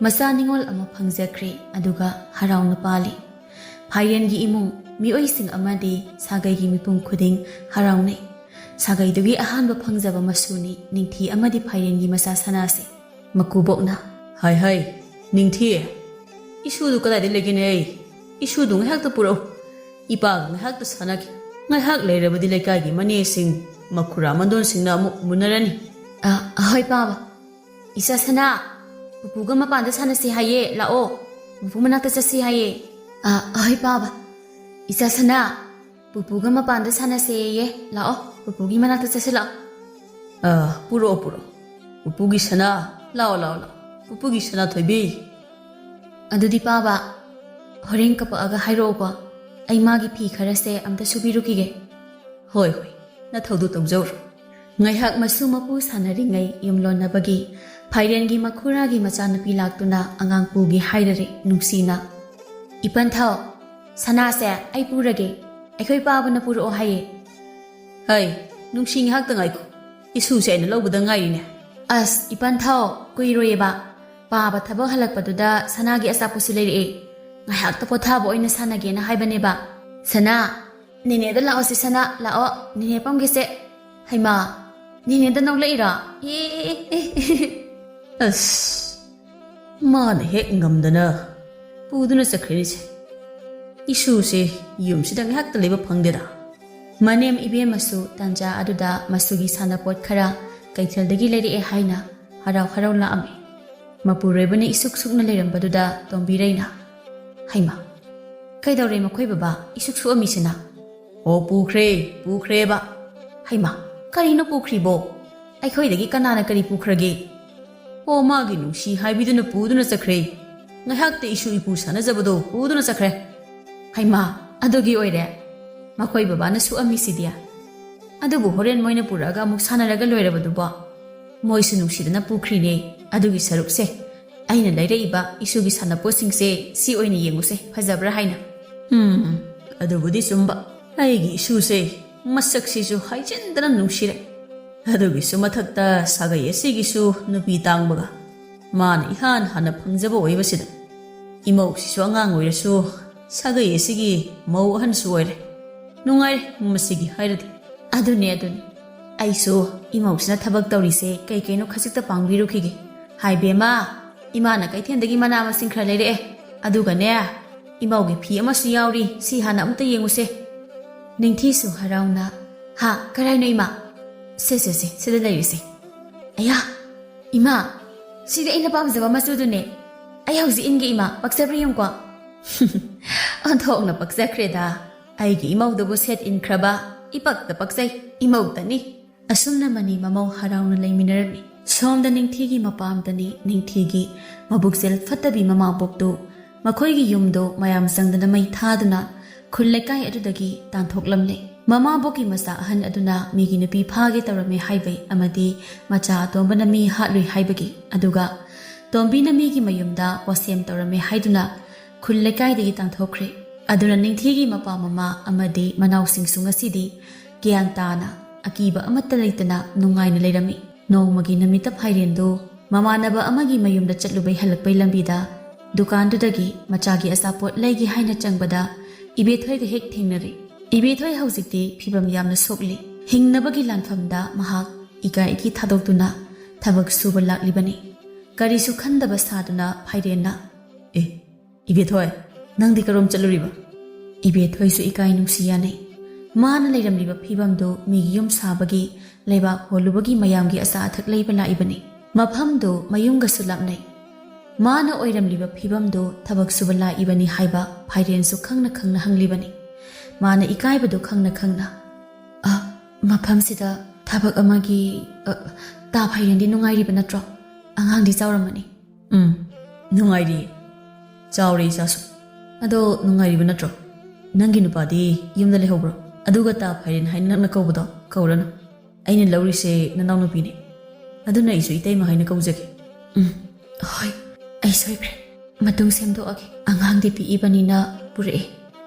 Speaker 1: ꯃꯆꯥ ꯅꯤꯉꯣꯜ ꯑꯃ ꯐꯪꯖꯈ꯭ꯔꯦ ꯑꯗꯨꯒ ꯍꯔꯥꯎꯅ ꯄꯥꯜꯂꯤ ꯐꯥꯏꯔꯦꯟꯒꯤ ꯏꯃꯨꯡ ꯃꯤꯑꯣꯏꯁꯤꯡ ꯑꯃꯗꯤ ꯁꯥꯒꯩꯒꯤ ꯃꯤꯄꯨꯝ ꯈꯨꯗꯤꯡ ꯍꯔꯥꯎꯅꯩ ꯁꯥꯒꯩꯗꯨꯒꯤ ꯑꯍꯥꯟꯕ ꯐꯪꯖꯕ ꯃꯁꯨꯅꯤ ꯅꯤꯡꯊꯤ ꯑꯃꯗꯤ ꯐꯥꯏꯔꯦꯟꯒꯤ ꯃꯆꯥ ꯁꯅꯥꯁꯦ ꯃꯀꯨꯕꯣꯛꯅ ꯍꯥꯏ ꯅꯤꯡꯊꯤ ꯏꯁꯨꯗꯨ ꯀꯗꯥꯏꯗ ꯂꯩꯒꯦꯅꯦ ꯏꯁꯨꯗꯨ ꯉꯥꯏꯍꯥꯛꯇ ꯄꯨꯔꯛꯎ ꯏꯄꯥꯒ ꯉꯥꯏꯍꯥꯛꯇ ꯁꯥꯟꯅꯒꯦ ꯉꯥꯏꯍꯥꯛ ꯂꯩꯔꯕꯗꯤ ꯂꯩꯀꯥꯏꯒꯤ ꯃꯅꯦꯁꯤꯡ ꯃꯈꯨꯔꯥ ꯃꯟꯗꯣꯟꯁꯤꯡꯅ ꯑꯃꯨꯛ ꯃꯨꯟꯅꯔꯅꯤ ꯑꯍꯣꯏ ꯄꯥꯕ ꯏꯆꯥ ꯁꯅꯥ ꯄꯨꯄꯨꯒ ꯃꯄꯥꯟꯗ ꯁꯥꯟꯅꯁꯤ ꯍꯥꯏꯌꯦ ꯂꯥꯛꯑꯣ ꯄꯨꯄꯨ ꯃꯅꯥꯛꯇ ꯆꯠꯁꯤ ꯍꯥꯏꯌꯦ ꯑꯍꯣꯏ ꯄꯥꯕ ꯏꯆꯥ ꯁꯅꯥ ꯄꯨꯄꯨꯒ ꯃꯄꯥꯟꯗ ꯁꯥꯟꯅꯁꯦꯌꯦ ꯂꯥꯛꯑꯣ ꯄꯨꯄꯨꯒꯤ ꯃꯅꯥꯛꯇ ꯆꯠꯁꯤ ꯂꯥꯛꯑꯣ ꯄꯨꯔꯛꯑꯣ ꯄꯨꯄꯨꯒꯤ ꯁꯅꯥ ꯂꯥꯛꯑꯣ ꯄꯨꯄꯨꯒꯤ ꯁꯅꯥ ꯊꯣꯏꯕꯤ ꯑꯗꯨꯗꯤ ꯄꯥꯕ ꯍꯣꯔꯦꯟ ꯀꯞꯄꯛꯑꯒ ꯍꯥꯏꯔꯛꯑꯣꯀꯣ ꯑꯩ ꯃꯥꯒꯤ ꯐꯤ ꯈꯔꯁꯦ ꯑꯝꯇ ꯁꯨꯕꯤꯔꯨꯈꯤꯒꯦ ꯍꯣꯏ ꯅꯊꯧꯗꯨ ꯇꯧꯖꯧꯔꯣ ꯉꯥꯏꯍꯥꯛ ꯃꯁꯨ ꯃꯄꯨ ꯁꯥꯟꯅꯔꯤꯉꯩ ꯌꯨꯝꯂꯣꯟꯅꯕꯒꯤ ꯐꯥꯏꯔꯦꯟꯒꯤ ꯃꯈꯨꯔꯥꯒꯤ ꯃꯆꯥꯅꯨꯄꯤ ꯂꯥꯛꯇꯨꯅ ꯑꯉꯥꯡ ꯄꯨꯒꯦ ꯍꯥꯏꯔꯔꯦ ꯅꯨꯡꯁꯤꯅ ꯏꯄꯟꯊꯧ ꯁꯅꯥꯁꯦ ꯑꯩ ꯄꯨꯔꯒꯦ ꯑꯩꯈꯣꯏ ꯄꯥꯕꯅ ꯄꯨꯔꯛꯑꯣ ꯍꯥꯏꯌꯦ ꯍꯩ ꯅꯨꯡꯁꯤ ꯉꯥꯏꯍꯥꯛꯇ ꯉꯥꯏꯈꯣ ꯏꯁꯨꯁꯦ ꯑꯩꯅ ꯂꯧꯕꯗ ꯉꯥꯏꯔꯤꯅꯦ ꯑꯁ ꯏꯄꯟꯊꯧ ꯀꯨꯏꯔꯣꯏꯌꯦꯕ ꯄꯥꯕ ꯊꯕꯛ ꯍꯜꯂꯛꯄꯗꯨꯗ ꯁꯅꯥꯒꯤ ꯑꯆꯥꯄꯣꯠꯁꯨ ꯂꯩꯔꯛꯑꯦ ꯉꯥꯏꯍꯥꯛꯇ ꯄꯣꯊꯥꯕ ꯑꯣꯏꯅ ꯁꯥꯟꯅꯒꯦꯅ ꯍꯥꯏꯕꯅꯦꯕ ꯁꯅꯥ ꯅꯦꯅꯦꯗ ꯂꯥꯛꯑꯣꯁꯤ ꯁꯅꯥ ꯂꯥꯛꯑꯣ ꯅꯦꯅꯦ ꯄꯝꯒꯦꯁꯦ ꯍꯩꯃꯥ ꯅꯦꯅꯦꯗ ꯅꯣꯛꯂꯛꯏꯔꯣ ꯑꯁ ꯃꯥꯅ ꯍꯦꯛ ꯉꯝꯗꯅ ꯄꯨꯗꯨꯅ ꯆꯠꯈ꯭ꯔꯤꯁꯦ ꯏꯁꯨꯁꯦ ꯌꯨꯝꯁꯤꯗ ꯉꯥꯏꯍꯥꯛꯇ ꯂꯩꯕ ꯐꯪꯗꯦꯗ ꯃꯅꯦꯝ ꯏꯕꯦꯝꯃꯁꯨ ꯇꯥꯟꯖꯥ ꯑꯗꯨꯗ ꯃꯁꯨꯒꯤ ꯁꯥꯟꯅꯄꯣꯠ ꯈꯔ ꯀꯩꯊꯦꯜꯗꯒꯤ ꯂꯩꯔꯛꯑꯦ ꯍꯥꯏꯅ ꯍꯔꯥꯎ ꯂꯥꯛꯑꯝꯃꯤ ꯃꯄꯨꯔꯣꯏꯕꯅ ꯏꯁꯨꯛ ꯁꯨꯛꯅ ꯂꯩꯔꯝꯕꯗꯨꯗ ꯇꯣꯝꯕꯤꯔꯩꯅ ꯍꯩꯃꯥ ꯀꯩꯗꯧꯔꯦ ꯃꯈꯣꯏ ꯕꯕꯥ ꯏꯁꯨꯛ ꯁꯨꯛꯑꯝꯃꯤꯁꯤꯅ ꯑꯣ ꯄꯨꯈ꯭ꯔꯦꯕ ꯍꯩꯃꯥ ꯀꯔꯤꯅꯣ ꯄꯨꯈ꯭ꯔꯤꯕꯣ ꯑꯩꯈꯣꯏꯗꯒꯤ ꯀꯅꯥꯅ ꯀꯔꯤ ꯄꯨꯈ꯭ꯔꯒꯦ ꯑꯣ ꯃꯥꯒꯤ ꯅꯨꯡꯁꯤ ꯍꯥꯏꯕꯤꯗꯨꯅ ꯄꯨꯗꯨꯅ ꯆꯠꯈ꯭ꯔꯦ ꯉꯥꯏꯍꯥꯛꯇ ꯏꯁꯨ ꯏꯄꯨ ꯁꯥꯟꯅꯖꯕꯗꯣ ꯄꯨꯗꯨꯅ ꯆꯠꯈ꯭ꯔꯦ ꯍꯩꯃꯥ ꯑꯗꯨꯒꯤ ꯑꯣꯏꯔꯦ ꯃꯈꯣꯏ ꯕꯕꯥꯅ ꯁꯨꯛꯑꯝꯃꯤꯁꯤꯗꯤ ꯑꯗꯨꯕꯨ ꯍꯣꯔꯦꯟ ꯃꯣꯏꯅ ꯄꯨꯔꯛꯑꯒ ꯑꯃꯨꯛ ꯁꯥꯟꯅꯔꯒ ꯂꯣꯏꯔꯕꯗꯨꯕꯣ ꯃꯣꯏꯁꯨ ꯅꯨꯡꯁꯤꯗꯅ ꯄꯨꯈ꯭ꯔꯤꯅꯦ ꯑꯗꯨꯒꯤ ꯁꯔꯨꯛꯁꯦ ꯑꯩꯅ ꯂꯩꯔꯛꯏꯕ ꯏꯁꯨꯒꯤ ꯁꯥꯟꯅꯄꯣꯠꯁꯤꯡꯁꯦ ꯁꯤ ꯑꯣꯏꯅ ꯌꯦꯡꯉꯨꯁꯦ ꯐꯖꯕ꯭ꯔꯥ ꯍꯥꯏꯅ ꯑꯗꯨꯕꯨꯗꯤ ꯆꯨꯝꯕ ꯑꯩꯒꯤ ꯏꯁꯨꯁꯦ ꯃꯁꯛꯁꯤꯁꯨ ꯍꯥꯏꯖꯤꯟꯗꯅ ꯅꯨꯡꯁꯤꯔꯦ ꯑꯗꯨꯒꯤꯁꯨ ꯃꯊꯛꯇ ꯁꯥꯒꯩ ꯑꯁꯤꯒꯤꯁꯨ ꯅꯨꯄꯤ ꯇꯥꯡꯕꯒ ꯃꯥꯅ ꯏꯍꯥꯟ ꯍꯥꯟꯅ ꯐꯪꯖꯕ ꯑꯣꯏꯕꯁꯤꯗ ꯏꯃꯧꯁꯤꯁꯨ ꯑꯉꯥꯡ ꯑꯣꯏꯔꯁꯨ ꯁꯥꯒꯩ ꯑꯁꯤꯒꯤ ꯃꯧ ꯑꯍꯟꯁꯨ ꯑꯣꯏꯔꯦ ꯅꯨꯡꯉꯥꯏꯔꯦ ꯃꯁꯤꯒꯤ ꯍꯥꯏꯔꯗꯤ ꯑꯗꯨꯅꯦ ꯑꯩꯁꯨ ꯏꯃꯧꯁꯤꯅ ꯊꯕꯛ ꯇꯧꯔꯤꯁꯦ ꯀꯩ ꯀꯩꯅꯣ ꯈꯖꯤꯛꯇ ꯄꯥꯡꯕꯤꯔꯨꯈꯤꯒꯦ ꯍꯥꯏꯕꯦꯝꯃ ꯏꯃꯥꯅ ꯀꯩꯊꯦꯜꯗꯒꯤ ꯃꯅꯥ ꯃꯁꯤꯡ ꯈꯔ ꯂꯩꯔꯛꯑꯦ ꯑꯗꯨꯒꯅꯦ ꯏꯃꯧꯒꯤ ꯐꯤ ꯑꯃꯁꯨ ꯌꯥꯎꯔꯤ ꯁꯤ ꯍꯥꯟꯅ ꯑꯃꯨꯛꯇ ꯌꯦꯡꯉꯨꯁꯦ ꯅꯤꯡꯊꯤꯁꯨ ꯍꯔꯥꯎꯅ ꯍꯥ ꯀꯔꯥꯏꯅꯣ ꯏꯃꯥ ꯁꯦ ꯁꯤꯗ ꯂꯩꯔꯤꯁꯦ ꯑꯌꯥ ꯏꯃꯥ ꯁꯤꯗꯤ ꯑꯩꯅ ꯄꯥꯝꯖꯕ ꯃꯆꯨꯗꯨꯅꯦ ꯑꯩ ꯍꯧꯖꯤꯛ ꯏꯟꯒꯦ ꯏꯃꯥ ꯄꯛꯆꯕ꯭ꯔꯥ ꯌꯦꯡꯉꯨꯀꯣ ꯑꯣꯟꯊꯣꯛꯅ ꯄꯛꯆꯈ꯭ꯔꯦꯗ ꯑꯩꯒꯤ ꯏꯃꯧꯗꯨꯕꯨ ꯁꯦꯠ ꯏꯟꯈ꯭ꯔꯕ ꯏꯄꯛꯇ ꯄꯛꯆꯩ ꯏꯃꯧꯇꯅꯤ ꯑꯁꯨꯝꯅ ꯃꯅꯤ ꯃꯃꯧ ꯍꯔꯥꯎꯅ ꯂꯩꯃꯤꯟꯅꯔꯝꯃꯤ ꯁꯣꯝꯗ ꯅꯤꯡꯊꯤꯒꯤ ꯃꯄꯥꯝꯗꯅꯤ ꯅꯤꯡꯊꯤꯒꯤ ꯃꯕꯨꯛꯆꯦꯜ ꯐꯠꯇꯕꯤ ꯃꯃꯥꯕꯣꯛꯇꯨ ꯃꯈꯣꯏꯒꯤ ꯌꯨꯝꯗꯣ ꯃꯌꯥꯝ ꯆꯪꯗꯅ ꯃꯩ ꯊꯥꯗꯨꯅ ꯈꯨꯜ ꯂꯩꯀꯥꯏ ꯑꯗꯨꯗꯒꯤ ꯇꯥꯟꯊꯣꯛꯂꯝꯂꯦ ꯃꯃꯥꯕꯣꯛꯀꯤ ꯃꯆꯥ ꯑꯍꯟ ꯑꯗꯨꯅ ꯃꯤꯒꯤ ꯅꯨꯄꯤ ꯐꯥꯒꯦ ꯇꯧꯔꯝꯃꯦ ꯍꯥꯏꯕꯩ ꯑꯃꯗꯤ ꯃꯆꯥ ꯑꯇꯣꯝꯕꯅ ꯃꯤ ꯍꯥꯠꯂꯨꯏ ꯍꯥꯏꯕꯒꯤ ꯑꯗꯨꯒ ꯇꯣꯝꯕꯤꯅ ꯃꯤꯒꯤ ꯃꯌꯨꯝꯗ ꯋꯥꯁꯦꯝ ꯇꯧꯔꯝꯃꯦ ꯍꯥꯏꯗꯨꯅ ꯈꯨꯜ ꯂꯩꯀꯥꯏꯗꯒꯤ ꯇꯥꯟꯊꯣꯛꯈ꯭ꯔꯦ ꯑꯗꯨꯅ ꯅꯤꯡꯊꯤꯒꯤ ꯃꯄꯥ ꯃꯃꯥ ꯑꯃꯗꯤ ꯃꯅꯥꯎꯁꯤꯡꯁꯨ ꯉꯁꯤꯗꯤ ꯒ꯭ꯌꯥꯟ ꯇꯥꯅ ꯑꯀꯤꯕ ꯑꯃꯠꯇ ꯂꯩꯇꯅ ꯅꯨꯡꯉꯥꯏꯅ ꯂꯩꯔꯝꯃꯤ ꯅꯣꯡꯃꯒꯤ ꯅꯨꯃꯤꯠꯇ ꯐꯥꯏꯔꯦꯟꯗꯨ ꯃꯃꯥꯟꯅꯕ ꯑꯃꯒꯤ ꯃꯌꯨꯝꯗ ꯆꯠꯂꯨꯕꯩ ꯍꯜꯂꯛꯄꯩ ꯂꯝꯕꯤꯗ ꯗꯨꯀꯥꯟꯗꯨꯗꯒꯤ ꯃꯆꯥꯒꯤ ꯑꯆꯥꯄꯣꯠ ꯂꯩꯒꯦ ꯍꯥꯏꯅ ꯆꯪꯕꯗ ꯏꯕꯦꯊꯣꯏꯒ ꯍꯦꯛ ꯊꯦꯡꯅꯔꯦ ꯏꯕꯦꯊꯣꯏ ꯍꯧꯖꯤꯛꯇꯤ ꯐꯤꯕꯝ ꯌꯥꯝꯅ ꯁꯣꯛꯂꯤ ꯍꯤꯡꯅꯕꯒꯤ ꯂꯥꯟꯐꯝꯗ ꯃꯍꯥꯛ ꯏꯀꯥꯏ ꯏꯀꯤ ꯊꯥꯗꯣꯛꯇꯨꯅ ꯊꯕꯛ ꯁꯨꯕ ꯂꯥꯛꯂꯤꯕꯅꯤ ꯀꯔꯤꯁꯨ ꯈꯟꯗꯕ ꯁꯥꯗꯨꯅ ꯐꯥꯏꯔꯦꯟꯅ ꯏꯕꯦꯊꯣꯏ ꯅꯪꯗꯤ ꯀꯔꯣꯝ ꯆꯠꯂꯨꯔꯤꯕ ꯏꯕꯦꯊꯣꯏꯁꯨ ꯏꯀꯥꯏ ꯅꯨꯡꯁꯤ ꯌꯥꯅꯩ ꯃꯥꯅ ꯂꯩꯔꯝꯂꯤꯕ ꯐꯤꯕꯝꯗꯨ ꯃꯤꯒꯤ ꯌꯨꯝ ꯁꯥꯕꯒꯤ ꯂꯩꯕꯥꯛ ꯍꯣꯜꯂꯨꯕꯒꯤ ꯃꯌꯥꯝꯒꯤ ꯑꯆꯥ ꯑꯊꯛ ꯂꯩꯕ ꯂꯥꯛꯏꯕꯅꯤ ꯃꯐꯝꯗꯨ ꯃꯌꯨꯝꯒꯁꯨ ꯂꯥꯞꯅꯩ ꯃꯥꯅ ꯑꯣꯏꯔꯝꯂꯤꯕ ꯐꯤꯕꯝꯗꯨ ꯊꯕꯛ ꯁꯨꯕ ꯂꯥꯛꯏꯕꯅꯤ ꯍꯥꯏꯕ ꯐꯥꯏꯔꯦꯟꯁꯨ ꯈꯪꯅ ꯈꯪꯅ ꯍꯪꯂꯤꯕꯅꯤ ꯃꯥꯅ ꯏꯀꯥꯏꯕꯗꯨ ꯈꯪꯅ ꯈꯪꯅ ꯃꯐꯝꯁꯤꯗ ꯊꯕꯛ ꯑꯃꯒꯤ ꯇꯥ ꯐꯥꯏꯔꯦꯟꯗꯤ ꯅꯨꯡꯉꯥꯏꯔꯤꯕ ꯅꯠꯇ꯭ꯔꯣ ꯑꯉꯥꯡꯗꯤ ꯆꯥꯎꯔꯝꯃꯅꯤ ꯅꯨꯡꯉꯥꯏꯔꯤꯌꯦ ꯆꯥꯎꯔꯦ ꯏꯆꯥꯁꯨ ꯑꯗꯣ ꯅꯨꯡꯉꯥꯏꯔꯤꯕ ꯅꯠꯇ꯭ꯔꯣ ꯅꯪꯒꯤ ꯅꯨꯄꯥꯗꯤ ꯌꯨꯝꯗ ꯂꯩꯍꯧꯕ꯭ꯔꯣ ꯑꯗꯨꯒ ꯇꯥ ꯐꯥꯏꯔꯦꯟ ꯍꯥꯏꯅ ꯅꯪꯅ ꯀꯧꯕꯗꯣ ꯀꯧꯔꯅꯨ ꯑꯩꯅ ꯂꯧꯔꯤꯁꯦ ꯅꯅꯥꯎ ꯅꯨꯄꯤꯅꯤ ꯑꯗꯨꯅ ꯑꯩꯁꯨ ꯏꯇꯩꯃ ꯍꯥꯏꯅ ꯀꯧꯖꯒꯦ ꯍꯣꯏ ꯑꯩ ꯁꯣꯏꯈ꯭ꯔꯦ ꯃꯇꯨꯡ ꯁꯦꯝꯗꯣꯛꯑꯒꯦ ꯑꯉꯥꯡꯗꯤ ꯄꯤꯛꯏꯕꯅꯤꯅ ꯄꯨꯔꯛꯑꯦ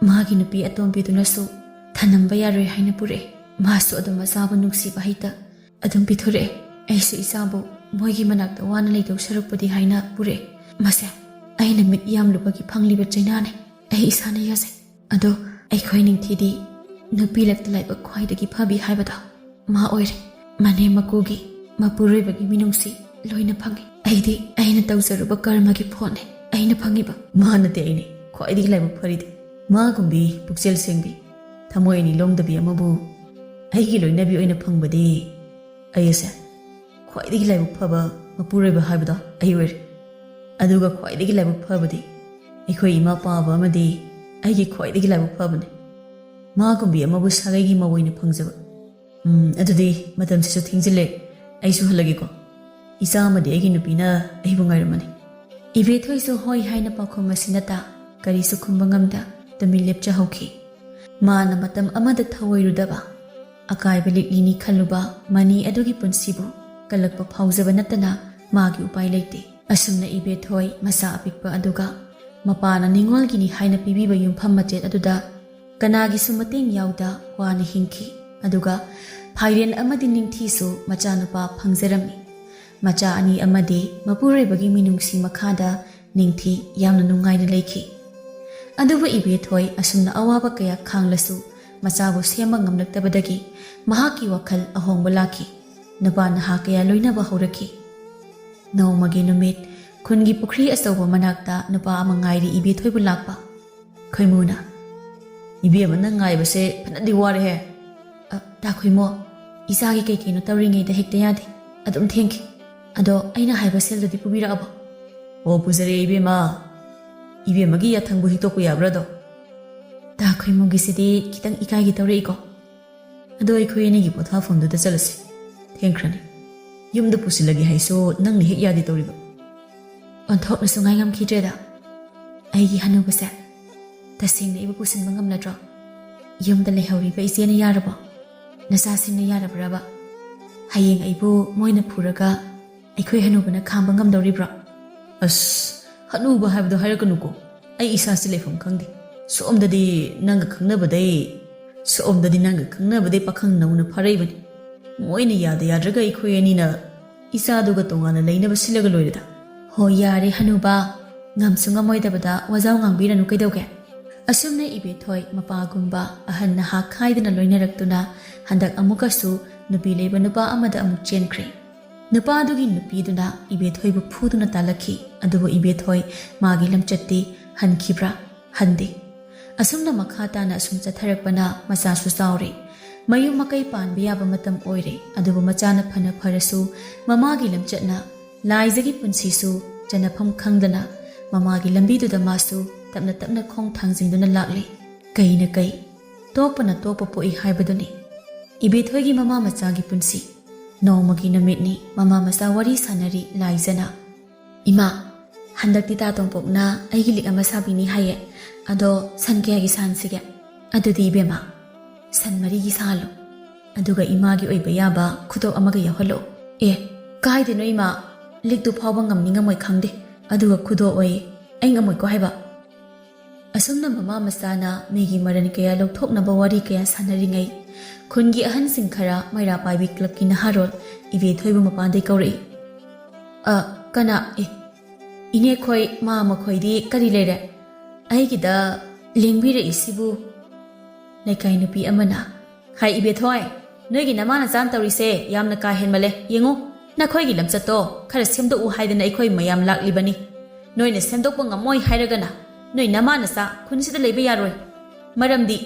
Speaker 1: ꯃꯥꯒꯤ ꯅꯨꯄꯤ ꯑꯇꯣꯝꯕꯤꯗꯨꯅꯁꯨ ꯊꯅꯝꯕ ꯌꯥꯔꯣꯏ ꯍꯥꯏꯅ ꯄꯨꯔꯛꯑꯦ ꯃꯥꯁꯨ ꯑꯗꯨꯝ ꯃꯆꯥꯕꯨ ꯅꯨꯡꯁꯤꯕ ꯍꯩꯇ ꯑꯗꯨꯝ ꯄꯤꯊꯣꯔꯛꯑꯦ ꯑꯩꯁꯨ ꯏꯆꯥꯕꯨ ꯃꯣꯏꯒꯤ ꯃꯅꯥꯛꯇ ꯋꯥꯅ ꯂꯩꯗꯧ ꯁꯔꯨꯛꯄꯨꯗꯤ ꯍꯥꯏꯅ ꯄꯨꯔꯛꯑꯦ ꯃꯁꯦ ꯑꯩꯅ ꯃꯤꯠ ꯌꯥꯝꯂꯨꯕꯒꯤ ꯐꯪꯂꯤꯕ ꯆꯩꯅꯥꯅꯤ ꯑꯩ ꯏꯁꯥꯅ ꯌꯥꯖꯩ ꯑꯗꯣ ꯑꯩꯈꯣꯏ ꯅꯤꯡꯊꯤꯗꯤ ꯅꯨꯄꯤ ꯂꯛꯇ ꯂꯥꯏꯕꯛ ꯈ꯭ꯋꯥꯏꯗꯒꯤ ꯐꯕꯤ ꯍꯥꯏꯕꯗꯣ ꯃꯥ ꯑꯣꯏꯔꯦ ꯃꯅꯦꯝ ꯃꯀꯨꯒꯤ ꯃꯄꯨꯔꯣꯏꯕꯒꯤ ꯃꯤꯅꯨꯡꯁꯤ ꯂꯣꯏꯅ ꯐꯪꯉꯤ ꯑꯩꯗꯤ ꯑꯩꯅ ꯇꯧꯖꯔꯨꯕ ꯀꯔꯃꯒꯤ ꯐꯣꯟꯅꯦ ꯑꯩꯅ ꯐꯪꯉꯤꯕ ꯃꯥ ꯅꯠꯇꯦ ꯑꯩꯅꯦ ꯈ꯭ꯋꯥꯏꯗꯒꯤ ꯂꯥꯏꯕꯛ ꯐꯔꯤꯗꯤ ꯃꯥꯒꯨꯝꯕꯤ ꯄꯨꯛꯆꯦꯜ ꯁꯦꯡꯕꯤ ꯊꯃꯣꯏ ꯑꯅꯤ ꯂꯣꯡꯗꯕꯤ ꯑꯃꯕꯨ ꯑꯩꯒꯤ ꯂꯣꯏꯅꯕꯤ ꯑꯣꯏꯅ ꯐꯪꯕꯗꯤ ꯑꯩꯁꯦ ꯈ꯭ꯋꯥꯏꯗꯒꯤ ꯂꯥꯏꯕꯛ ꯐꯕ ꯃꯄꯨꯔꯣꯏꯕ ꯍꯥꯏꯕꯗꯣ ꯑꯩ ꯑꯣꯏꯔꯦ ꯑꯗꯨꯒ ꯈ꯭ꯋꯥꯏꯗꯒꯤ ꯂꯥꯏꯕꯛ ꯐꯕꯗꯤ ꯑꯩꯈꯣꯏ ꯏꯃꯥ ꯄꯥꯕ ꯑꯃꯗꯤ ꯑꯩꯒꯤ ꯈ꯭ꯋꯥꯏꯗꯒꯤ ꯂꯥꯏꯕꯛ ꯐꯕꯅꯤ ꯃꯥꯒꯨꯝꯕꯤ ꯑꯃꯕꯨ ꯁꯥꯒꯩꯒꯤ ꯃꯧ ꯑꯣꯏꯅ ꯐꯪꯖꯕ ꯑꯗꯨꯗꯤ ꯃꯇꯝꯁꯤꯁꯨ ꯊꯦꯡꯖꯤꯜꯂꯦ ꯑꯩꯁꯨ ꯍꯜꯂꯒꯦꯀꯣ ꯏꯆꯥ ꯑꯃꯗꯤ ꯑꯩꯒꯤ ꯅꯨꯄꯤꯅ ꯑꯩꯕꯨ ꯉꯥꯏꯔꯝꯃꯅꯤ ꯏꯕꯦꯊꯣꯏꯁꯨ ꯍꯣꯏ ꯍꯥꯏꯅ ꯄꯥꯎꯈꯨꯝ ꯑꯁꯤꯅꯇ ꯀꯔꯤꯁꯨ ꯈꯨꯝꯕ ꯉꯝꯗ ꯇꯨꯃꯤꯟ ꯂꯦꯞꯆꯍꯧꯈꯤ ꯃꯥꯅ ꯃꯇꯝ ꯑꯃꯗ ꯊꯑꯣꯏꯔꯨꯗꯕ ꯑꯀꯥꯏꯕ ꯂꯤꯛꯂꯤꯅꯤ ꯈꯜꯂꯨꯕ ꯃꯅꯤ ꯑꯗꯨꯒꯤ ꯄꯨꯟꯁꯤꯕꯨ ꯀꯜꯂꯛꯄ ꯐꯥꯎꯖꯕ ꯅꯠꯇꯅ ꯃꯥꯒꯤ ꯎꯄꯥꯏ ꯂꯩꯇꯦ ꯑꯁꯨꯝꯅ ꯏꯕꯦꯊꯣꯏ ꯃꯆꯥ ꯑꯄꯤꯛꯄ ꯑꯗꯨꯒ ꯃꯄꯥꯅ ꯅꯤꯡꯉꯣꯜꯒꯤꯅꯤ ꯍꯥꯏꯅ ꯄꯤꯕꯤꯕ ꯌꯨꯝꯐꯝ ꯃꯆꯦꯠ ꯑꯗꯨꯗ ꯀꯅꯥꯒꯤꯁꯨ ꯃꯇꯦꯡ ꯌꯥꯎꯗ ꯋꯥꯅ ꯍꯤꯡꯈꯤ ꯑꯗꯨꯒ ꯐꯥꯏꯔꯦꯟ ꯑꯃꯗꯤ ꯅꯤꯡꯊꯤꯁꯨ ꯃꯆꯥꯅꯨꯄꯥ ꯐꯪꯖꯔꯝꯃꯤ ꯃꯆꯥ ꯑꯅꯤ ꯑꯃꯗꯤ ꯃꯄꯨꯔꯣꯏꯕꯒꯤ ꯃꯤꯅꯨꯡꯁꯤ ꯃꯈꯥꯗ ꯅꯤꯡꯊꯤ ꯌꯥꯝꯅ ꯅꯨꯡꯉꯥꯏꯅ ꯂꯩꯈꯤ ꯑꯗꯨꯕꯨ ꯏꯕꯦꯊꯣꯏ ꯑꯁꯨꯝꯅ ꯑꯋꯥꯕ ꯀꯌꯥ ꯈꯥꯡꯂꯁꯨ ꯃꯆꯥꯕꯨ ꯁꯦꯝꯕ ꯉꯝꯂꯛꯇꯕꯗꯒꯤ ꯃꯍꯥꯛꯀꯤ ꯋꯥꯈꯜ ꯑꯍꯣꯡꯕ ꯂꯥꯛꯈꯤ ꯅꯨꯄꯥ ꯅꯍꯥ ꯀꯌꯥ ꯂꯣꯏꯅꯕ ꯍꯧꯔꯛꯈꯤ ꯅꯣꯡꯃꯒꯤ ꯅꯨꯃꯤꯠ ꯈꯨꯟꯒꯤ ꯄꯨꯈ꯭ꯔꯤ ꯑꯆꯧꯕ ꯃꯅꯥꯛꯇ ꯅꯨꯄꯥ ꯑꯃ ꯉꯥꯏꯔꯤ ꯏꯕꯦꯊꯣꯏꯕꯨ ꯂꯥꯛꯄ ꯈꯣꯏꯃꯨꯅ ꯏꯕꯦꯝꯃ ꯅꯪ ꯉꯥꯏꯕꯁꯦ ꯐꯅꯗꯤ ꯋꯥꯔꯦꯍꯦ ꯇꯥ ꯈꯣꯏꯃꯣ ꯏꯆꯥꯒꯤ ꯀꯩꯀꯩꯅꯣ ꯇꯧꯔꯤꯉꯩꯗ ꯍꯦꯛꯇ ꯌꯥꯗꯦ ꯑꯗꯨꯝ ꯊꯦꯡꯈꯤ ꯑꯗꯣ ꯑꯩꯅ ꯍꯥꯏꯕ ꯁꯦꯜꯗꯨꯗꯤ ꯄꯨꯕꯤꯔꯛꯑꯕꯣ ꯑꯣ ꯄꯨꯖꯔꯦ ꯏꯕꯦꯝꯃ ꯏꯕꯦꯝꯃꯒꯤ ꯌꯥꯊꯪꯕꯨ ꯍꯤꯛꯇꯣꯛꯄ ꯌꯥꯕ꯭ꯔꯥꯗꯣ ꯇꯥ ꯈꯣꯏꯃꯨꯒꯤꯁꯤꯗꯤ ꯈꯤꯇꯪ ꯏꯀꯥꯏꯒꯤ ꯇꯧꯔꯛꯏꯀꯣ ꯑꯗꯣ ꯑꯩꯈꯣꯏ ꯑꯅꯤꯒꯤ ꯄꯣꯊꯥꯐꯝꯗꯨꯗ ꯆꯠꯂꯁꯤ ꯊꯦꯡꯈ꯭ꯔꯅꯤ ꯌꯨꯝꯗ ꯄꯨꯁꯤꯜꯂꯒꯦ ꯍꯥꯏꯁꯨ ꯅꯪꯅ ꯍꯦꯛ ꯌꯥꯗꯦ ꯇꯧꯔꯤꯕ ꯑꯣꯟꯊꯣꯛꯅꯁꯨ ꯉꯥꯏ ꯉꯝꯈꯤꯗ꯭ꯔꯦꯗ ꯑꯩꯒꯤ ꯍꯅꯨꯕꯁꯦ ꯇꯁꯦꯡꯅ ꯑꯩꯕꯨ ꯄꯨꯁꯤꯟꯕ ꯉꯝꯂꯗ꯭ꯔꯣ ꯌꯨꯝꯗ ꯂꯩꯍꯧꯔꯤꯕ ꯏꯆꯦꯅ ꯌꯥꯔꯕꯣ ꯅꯆꯥꯁꯤꯡꯅ ꯌꯥꯔꯕ꯭ꯔꯕ ꯍꯌꯦꯡ ꯑꯩꯕꯨ ꯃꯣꯏꯅ ꯐꯨꯔꯒ ꯑꯩꯈꯣꯏ ꯍꯅꯨꯕꯅ ꯈꯥꯝꯕ ꯉꯝꯗꯧꯔꯤꯕ꯭ꯔꯣ ꯑꯁ ꯍꯅꯨꯕ ꯍꯥꯏꯕꯗꯣ ꯍꯥꯏꯔꯛꯀꯅꯨꯀꯣ ꯑꯩ ꯏꯁꯥꯁꯤ ꯂꯩꯐꯝ ꯈꯪꯗꯦ ꯁꯣꯝꯗꯗꯤ ꯅꯪꯒ ꯈꯪꯅꯕꯗꯩ ꯄꯥꯈꯪ ꯅꯧꯅ ꯐꯥꯔꯛꯏꯕꯅꯤ ꯃꯣꯏꯅ ꯌꯥꯗ꯭ꯔꯒ ꯑꯩꯈꯣꯏ ꯑꯅꯤꯅ ꯏꯆꯥꯗꯨꯒ ꯇꯣꯉꯥꯟꯅ ꯂꯩꯅꯕ ꯁꯤꯜꯂꯒ ꯂꯣꯏꯔꯦꯗ ꯍꯣꯏ ꯌꯥꯔꯦ ꯍꯅꯨꯕ ꯉꯝꯁꯨ ꯉꯝꯃꯣꯏꯗꯕꯗ ꯋꯥꯖꯥꯎ ꯉꯥꯡꯕꯤꯔꯅꯨ ꯀꯩꯗꯧꯒꯦ ꯑꯁꯨꯝꯅ ꯏꯕꯦꯊꯣꯏ ꯃꯄꯥꯒꯨꯝꯕ ꯑꯍꯟ ꯅꯍꯥ ꯈꯥꯏꯗꯅ ꯂꯣꯏꯅꯔꯛꯇꯨꯅ ꯍꯟꯗꯛ ꯑꯃꯨꯛꯀꯁꯨ ꯅꯨꯄꯤ ꯂꯩꯕ ꯅꯨꯄꯥ ꯑꯃꯗ ꯑꯃꯨꯛ ꯆꯦꯟꯈ꯭ꯔꯦ ꯅꯨꯄꯥꯗꯨꯒꯤ ꯅꯨꯄꯤꯗꯨꯅ ꯏꯕꯦꯊꯣꯏꯕꯨ ꯐꯨꯗꯨꯅ ꯇꯥꯜꯂꯛꯈꯤ ꯑꯗꯨꯕꯨ ꯏꯕꯦꯊꯣꯏ ꯃꯥꯒꯤ ꯂꯝꯆꯠꯇꯤ ꯍꯟꯈꯤꯕ꯭ꯔꯥ ꯍꯟꯗꯦ ꯑꯁꯨꯝꯅ ꯃꯈꯥ ꯇꯥꯅ ꯑꯁꯨꯝ ꯆꯠꯊꯔꯛꯄꯅ ꯃꯆꯥꯁꯨ ꯆꯥꯎꯔꯦ ꯃꯌꯨꯝ ꯃꯀꯩ ꯄꯥꯟꯕ ꯌꯥꯕ ꯃꯇꯝ ꯑꯣꯏꯔꯦ ꯑꯗꯨꯕꯨ ꯃꯆꯥꯅ ꯐꯅ ꯐꯔꯁꯨ ꯃꯃꯥꯒꯤ ꯂꯝꯆꯠꯅ ꯂꯥꯏꯖꯒꯤ ꯄꯨꯟꯁꯤꯁꯨ ꯆꯟꯅꯐꯝ ꯈꯪꯗꯅ ꯃꯃꯥꯒꯤ ꯂꯝꯕꯤꯗꯨꯗ ꯃꯥꯁꯨ ꯇꯞꯅ ꯇꯞꯅ ꯈꯣꯡ ꯊꯥꯡꯖꯤꯡꯗꯨꯅ ꯂꯥꯛꯂꯤ ꯀꯩꯅ ꯀꯩ ꯇꯣꯛꯄꯅ ꯇꯣꯛꯄ ꯄꯣꯛꯏ ꯍꯥꯏꯕꯗꯨꯅꯤ ꯏꯕꯦꯊꯣꯏꯒꯤ ꯃꯃꯥ ꯃꯆꯥꯒꯤ ꯄꯨꯟꯁꯤ ꯅꯣꯡꯃꯒꯤ ꯅꯨꯃꯤꯠꯅꯤ ꯃꯃꯥ ꯃꯆꯥ ꯋꯥꯔꯤ ꯁꯥꯟꯅꯔꯤ ꯂꯥꯏꯖꯅ ꯏꯃꯥ ꯍꯟꯗꯛꯇꯤ ꯇꯥꯇꯣꯡꯄꯣꯛꯅ ꯑꯩꯒꯤ ꯂꯤꯛ ꯑꯃ ꯁꯥꯕꯤꯅꯤ ꯍꯥꯏꯌꯦ ꯑꯗꯣ ꯁꯟ ꯀꯌꯥꯒꯤ ꯁꯥꯍꯟꯁꯤꯒꯦ ꯑꯗꯨꯗꯤ ꯏꯕꯦꯝꯃ ꯁꯟ 4ꯒꯤ ꯁꯥꯍꯜꯂꯣ ꯑꯗꯨꯒ ꯏꯃꯥꯒꯤ ꯑꯣꯏꯕ ꯌꯥꯕ ꯈꯨꯗꯣꯞ ꯑꯃꯒ ꯌꯥꯎꯍꯜꯂꯣ ꯀꯥꯏꯗꯦꯅꯣ ꯏꯃꯥ ꯂꯤꯛꯇꯨ ꯐꯥꯎꯕ ꯉꯝꯅꯤ ꯉꯝꯃꯣꯏ ꯈꯪꯗꯦ ꯑꯗꯨꯒ ꯈꯨꯗꯣꯞ ꯑꯣꯏꯌꯦ ꯑꯩ ꯉꯝꯃꯣꯏꯀꯣ ꯍꯥꯏꯕ ꯑꯁꯨꯝꯅ ꯃꯃꯥ ꯃꯆꯥꯅ ꯃꯤꯒꯤ ꯃꯔꯟ ꯀꯌꯥ ꯂꯧꯊꯣꯛꯅꯕ ꯋꯥꯔꯤ ꯀꯌꯥ ꯁꯥꯟꯅꯔꯤꯉꯩ ꯈꯨꯟꯒꯤ ꯑꯍꯟꯁꯤꯡ ꯈꯔ ꯃꯩꯔꯥ ꯄꯥꯏꯕꯤ ꯀ꯭ꯂꯕꯀꯤ ꯅꯍꯥꯔꯣꯜ ꯏꯕꯦꯊꯣꯏꯕꯨ ꯃꯄꯥꯟꯗꯩ ꯀꯧꯔꯛꯏ ꯀꯅꯥ ꯏꯅꯦꯈꯣꯏ ꯃꯥ ꯃꯈꯣꯏꯗꯤ ꯀꯔꯤ ꯂꯩꯔꯦ ꯑꯩꯒꯤꯗ ꯂꯦꯡꯕꯤꯔꯛꯏꯁꯤꯕꯨ ꯂꯩꯀꯥꯏ ꯅꯨꯄꯤ ꯑꯃꯅ ꯍꯥꯏ ꯏꯕꯦꯊꯣꯏ ꯅꯣꯏꯒꯤ ꯅꯃꯥꯅꯆꯥꯅ ꯇꯧꯔꯤꯁꯦ ꯌꯥꯝꯅ ꯀꯥ ꯍꯦꯟꯃꯜꯂꯦ ꯌꯦꯡꯉꯨ ꯅꯈꯣꯏꯒꯤ ꯂꯝꯆꯠꯇꯣ ꯈꯔ ꯁꯦꯝꯗꯣꯛꯎ ꯍꯥꯏꯗꯅ ꯑꯩꯈꯣꯏ ꯃꯌꯥꯝ ꯂꯥꯛꯂꯤꯕꯅꯤ ꯅꯣꯏꯅ ꯁꯦꯝꯗꯣꯛꯄ ꯉꯝꯃꯣꯏ ꯍꯥꯏꯔꯒꯅ ꯅꯣꯏ ꯅꯃꯥꯅꯆꯥ ꯈꯨꯟꯁꯤꯗ ꯂꯩꯕ ꯌꯥꯔꯣꯏ ꯃꯔꯝꯗꯤ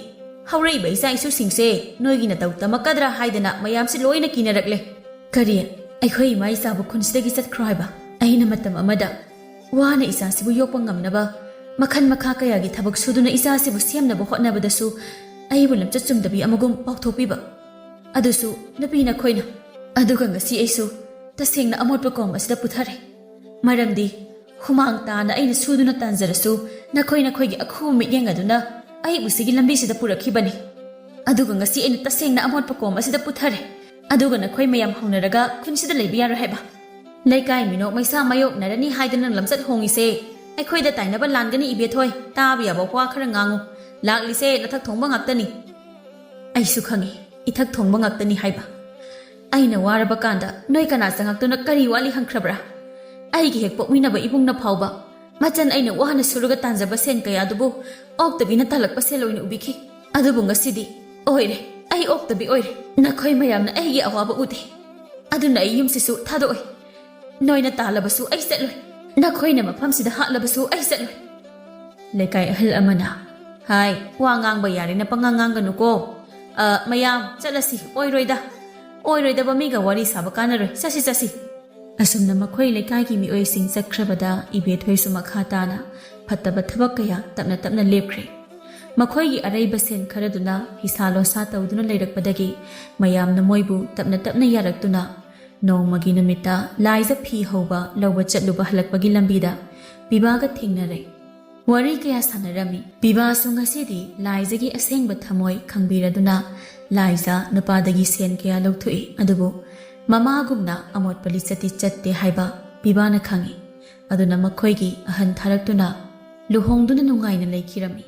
Speaker 1: ꯍꯧꯔꯛꯏꯕ ꯏꯆꯥ ꯏꯁꯨꯁꯤꯡꯁꯦ ꯅꯣꯏꯒꯤ ꯅꯇꯧ ꯇꯝꯃꯛꯀꯗ꯭ꯔꯥ ꯍꯥꯏꯗꯅ ꯃꯌꯥꯝꯁꯤ ꯂꯣꯏꯅ ꯀꯤꯅꯔꯛꯂꯦ ꯀꯔꯤ ꯑꯩꯈꯣꯏ ꯏꯃꯥ ꯏꯆꯥꯕꯨ ꯈꯨꯟꯁꯤꯗꯒꯤ ꯆꯠꯈ꯭ꯔꯣ ꯍꯥꯏꯕ ꯑꯩꯅ ꯃꯇꯝ ꯑꯃꯗ ꯋꯥꯅ ꯏꯆꯥꯁꯤꯕꯨ ꯌꯣꯛꯄ ꯉꯝꯅꯕ ꯃꯈꯟ ꯃꯈꯥ ꯀꯌꯥꯒꯤ ꯊꯕꯛ ꯁꯨꯗꯨꯅ ꯏꯆꯥꯁꯤꯕꯨ ꯁꯦꯝꯅꯕ ꯍꯣꯠꯅꯕꯗꯁꯨ ꯑꯩꯕꯨ ꯂꯝꯆꯠ ꯆꯨꯝꯗꯕꯤ ꯑꯃꯒꯨꯝ ꯄꯥꯎꯊꯣꯛꯄꯤꯕ ꯑꯗꯨꯁꯨ ꯅꯨꯄꯤ ꯅꯈꯣꯏꯅ ꯑꯗꯨꯒ ꯉꯁꯤ ꯑꯩꯁꯨ ꯇꯁꯦꯡꯅ ꯑꯃꯣꯠꯄ ꯀꯣꯝ ꯑꯁꯤꯗ ꯄꯨꯊꯔꯦ ꯃꯔꯝꯗꯤ ꯍꯨꯃꯥꯡ ꯇꯥꯅ ꯑꯩꯅ ꯁꯨꯗꯨꯅ ꯇꯥꯟꯖꯔꯁꯨ ꯅꯈꯣꯏꯒꯤ ꯑꯈꯨꯕ ꯃꯤꯠꯌꯦꯡ ꯑꯗꯨꯅ ꯑꯩꯕꯨ ꯁꯤꯒꯤ ꯂꯝꯕꯤꯁꯤꯗ ꯄꯨꯔꯛꯈꯤꯕꯅꯤ ꯑꯗꯨꯒ ꯉꯁꯤ ꯑꯩꯅ ꯇꯁꯦꯡꯅ ꯑꯃꯣꯠꯄ ꯀꯣꯝ ꯑꯁꯤꯗ ꯄꯨꯊꯔꯦ ꯑꯗꯨꯒ ꯅꯈꯣꯏ ꯃꯌꯥꯝ ꯍꯧꯅꯔꯒ ꯈꯨꯟꯁꯤꯗ ꯂꯩꯕ ꯌꯥꯔꯣꯏ ꯍꯥꯏꯕ ꯂꯩꯀꯥꯏ ꯃꯤꯅꯣꯛ ꯃꯩꯁꯥ ꯃꯥꯌꯣꯛꯅꯔꯅꯤ ꯍꯥꯏꯗꯅ ꯂꯝꯆꯠ ꯍꯣꯡꯉꯤꯁꯦ ꯑꯩꯈꯣꯏꯗ ꯇꯥꯏꯅꯕ ꯂꯥꯟꯒꯅꯤ ꯏꯕꯦꯊꯣꯏ ꯇꯥꯕ ꯌꯥꯕ ꯋꯥ ꯈꯔ ꯉꯥꯡꯉꯨ ꯂꯥꯛꯂꯤꯁꯦ ꯅꯊꯛ ꯊꯣꯡꯕ ꯉꯥꯛꯇꯅꯤ ꯑꯩꯁꯨ ꯈꯪꯉꯤ ꯏꯊꯛ ꯊꯣꯡꯕ ꯉꯥꯛꯇꯅꯤ ꯍꯥꯏꯕ ꯑꯩꯅ ꯋꯥꯔꯕ ꯀꯥꯟꯗ ꯅꯣꯏ ꯀꯅꯥ ꯆꯪꯉꯛꯇꯨꯅ ꯀꯔꯤ ꯋꯥꯠꯂꯤ ꯍꯪꯈ꯭ꯔꯕ꯭ꯔꯥ ꯑꯩꯒꯤ ꯍꯦꯛ ꯄꯣꯛꯃꯤꯟꯅꯕ ꯏꯕꯨꯡꯅ ꯐꯥꯎꯕ ꯃꯆꯟ ꯑꯩꯅ ꯋꯥꯅ ꯁꯨꯔꯒ ꯇꯥꯟꯖꯕ ꯁꯦꯟ ꯀꯌꯥꯗꯨꯕꯨ ꯑꯣꯛꯇꯕꯤꯅ ꯇꯥꯜꯂꯛꯄ ꯁꯦꯜ ꯑꯣꯏꯅ ꯎꯕꯤꯈꯤ ꯑꯗꯨꯕꯨ ꯉꯁꯤꯗꯤ ꯑꯣꯏꯔꯦ ꯑꯩ ꯑꯣꯛꯇꯕꯤ ꯑꯣꯏꯔꯦ ꯅꯈꯣꯏ ꯃꯌꯥꯝꯅ ꯑꯩꯒꯤ ꯑꯋꯥꯕ ꯎꯗꯦ ꯑꯗꯨꯅ ꯑꯩ ꯌꯨꯝꯁꯤꯁꯨ ꯊꯥꯗꯣꯛꯑꯣꯏ ꯅꯣꯏꯅ ꯇꯥꯜꯂꯕꯁꯨ ꯑꯩ ꯆꯠꯂꯣꯏ ꯅꯈꯣꯏꯅ ꯃꯐꯝꯁꯤꯗ ꯍꯥꯠꯂꯕꯁꯨ ꯑꯩ ꯆꯠꯂꯣꯏ ꯂꯩꯀꯥꯏ ꯑꯍꯜ ꯑꯃꯅ ꯍꯥꯏ ꯋꯥ ꯉꯥꯡꯕ ꯌꯥꯔꯦꯅ ꯄꯉꯥꯡ ꯉꯥꯡꯒꯅꯨꯀꯣ ꯃꯌꯥꯝ ꯆꯠꯂꯁꯤ ꯑꯣꯏꯔꯣꯏꯗꯕ ꯃꯤꯒ ꯋꯥꯔꯤ ꯁꯥꯕ ꯀꯥꯟꯅꯔꯣꯏ ꯆꯠꯁꯤ ꯑꯁꯨꯝꯅ ꯃꯈꯣꯏ ꯂꯩꯀꯥꯏꯒꯤ ꯃꯤꯑꯣꯏꯁꯤꯡ ꯆꯠꯈ꯭ꯔꯕꯗ ꯏꯕꯦꯊꯣꯏꯁꯨ ꯃꯈꯥ ꯇꯥꯅ ꯐꯠꯇꯕ ꯊꯕꯛ ꯀꯌꯥ ꯇꯞꯅ ꯇꯞꯅ ꯂꯦꯞꯈ꯭ꯔꯦ ꯃꯈꯣꯏꯒꯤ ꯑꯔꯩꯕ ꯁꯦꯟ ꯈꯔꯗꯨꯅ ꯐꯤꯁꯥ ꯂꯣꯟꯁꯥ ꯇꯧꯗꯨꯅ ꯂꯩꯔꯛꯄꯗꯒꯤ ꯃꯌꯥꯝꯅ ꯃꯣꯏꯕꯨ ꯇꯞꯅ ꯇꯞꯅ ꯌꯥꯔꯛꯇꯨꯅ ꯅꯣꯡꯃꯒꯤ ꯅꯨꯃꯤꯠꯇ ꯂꯥꯏꯖ ꯐꯤ ꯍꯧꯕ ꯂꯧꯕ ꯆꯠꯂꯨꯕ ꯍꯜꯂꯛꯄꯒꯤ ꯂꯝꯕꯤꯗ ꯕꯤꯕꯥꯒ ꯊꯦꯡꯅꯔꯦ ꯋꯥꯔꯤ ꯀꯌꯥ ꯁꯥꯟꯅꯔꯝꯃꯤ ꯕꯤꯕꯥꯁꯨ ꯉꯁꯤꯗꯤ ꯂꯥꯏꯖꯒꯤ ꯑꯁꯦꯡꯕ ꯊꯃꯣꯏ ꯈꯪꯕꯤꯔꯗꯨꯅ ꯂꯥꯏꯖ ꯅꯨꯄꯥꯗꯒꯤ ꯁꯦꯟ ꯀꯌꯥ ꯂꯧꯊꯣꯛꯏ ꯑꯗꯨꯕꯨ ꯃꯃꯥꯒꯨꯝꯅ ꯑꯃꯣꯠꯄ ꯂꯤꯆꯠꯇꯤ ꯆꯠꯇꯦ ꯍꯥꯏꯕ ꯕꯤꯕꯥꯅ ꯈꯪꯏ ꯑꯗꯨꯅ ꯃꯈꯣꯏꯒꯤ ꯑꯍꯟ ꯊꯥꯔꯛꯇꯨꯅ ꯂꯨꯍꯣꯡꯗꯨꯅ ꯅꯨꯡꯉꯥꯏꯅ ꯂꯩꯈꯤꯔꯝꯃꯤ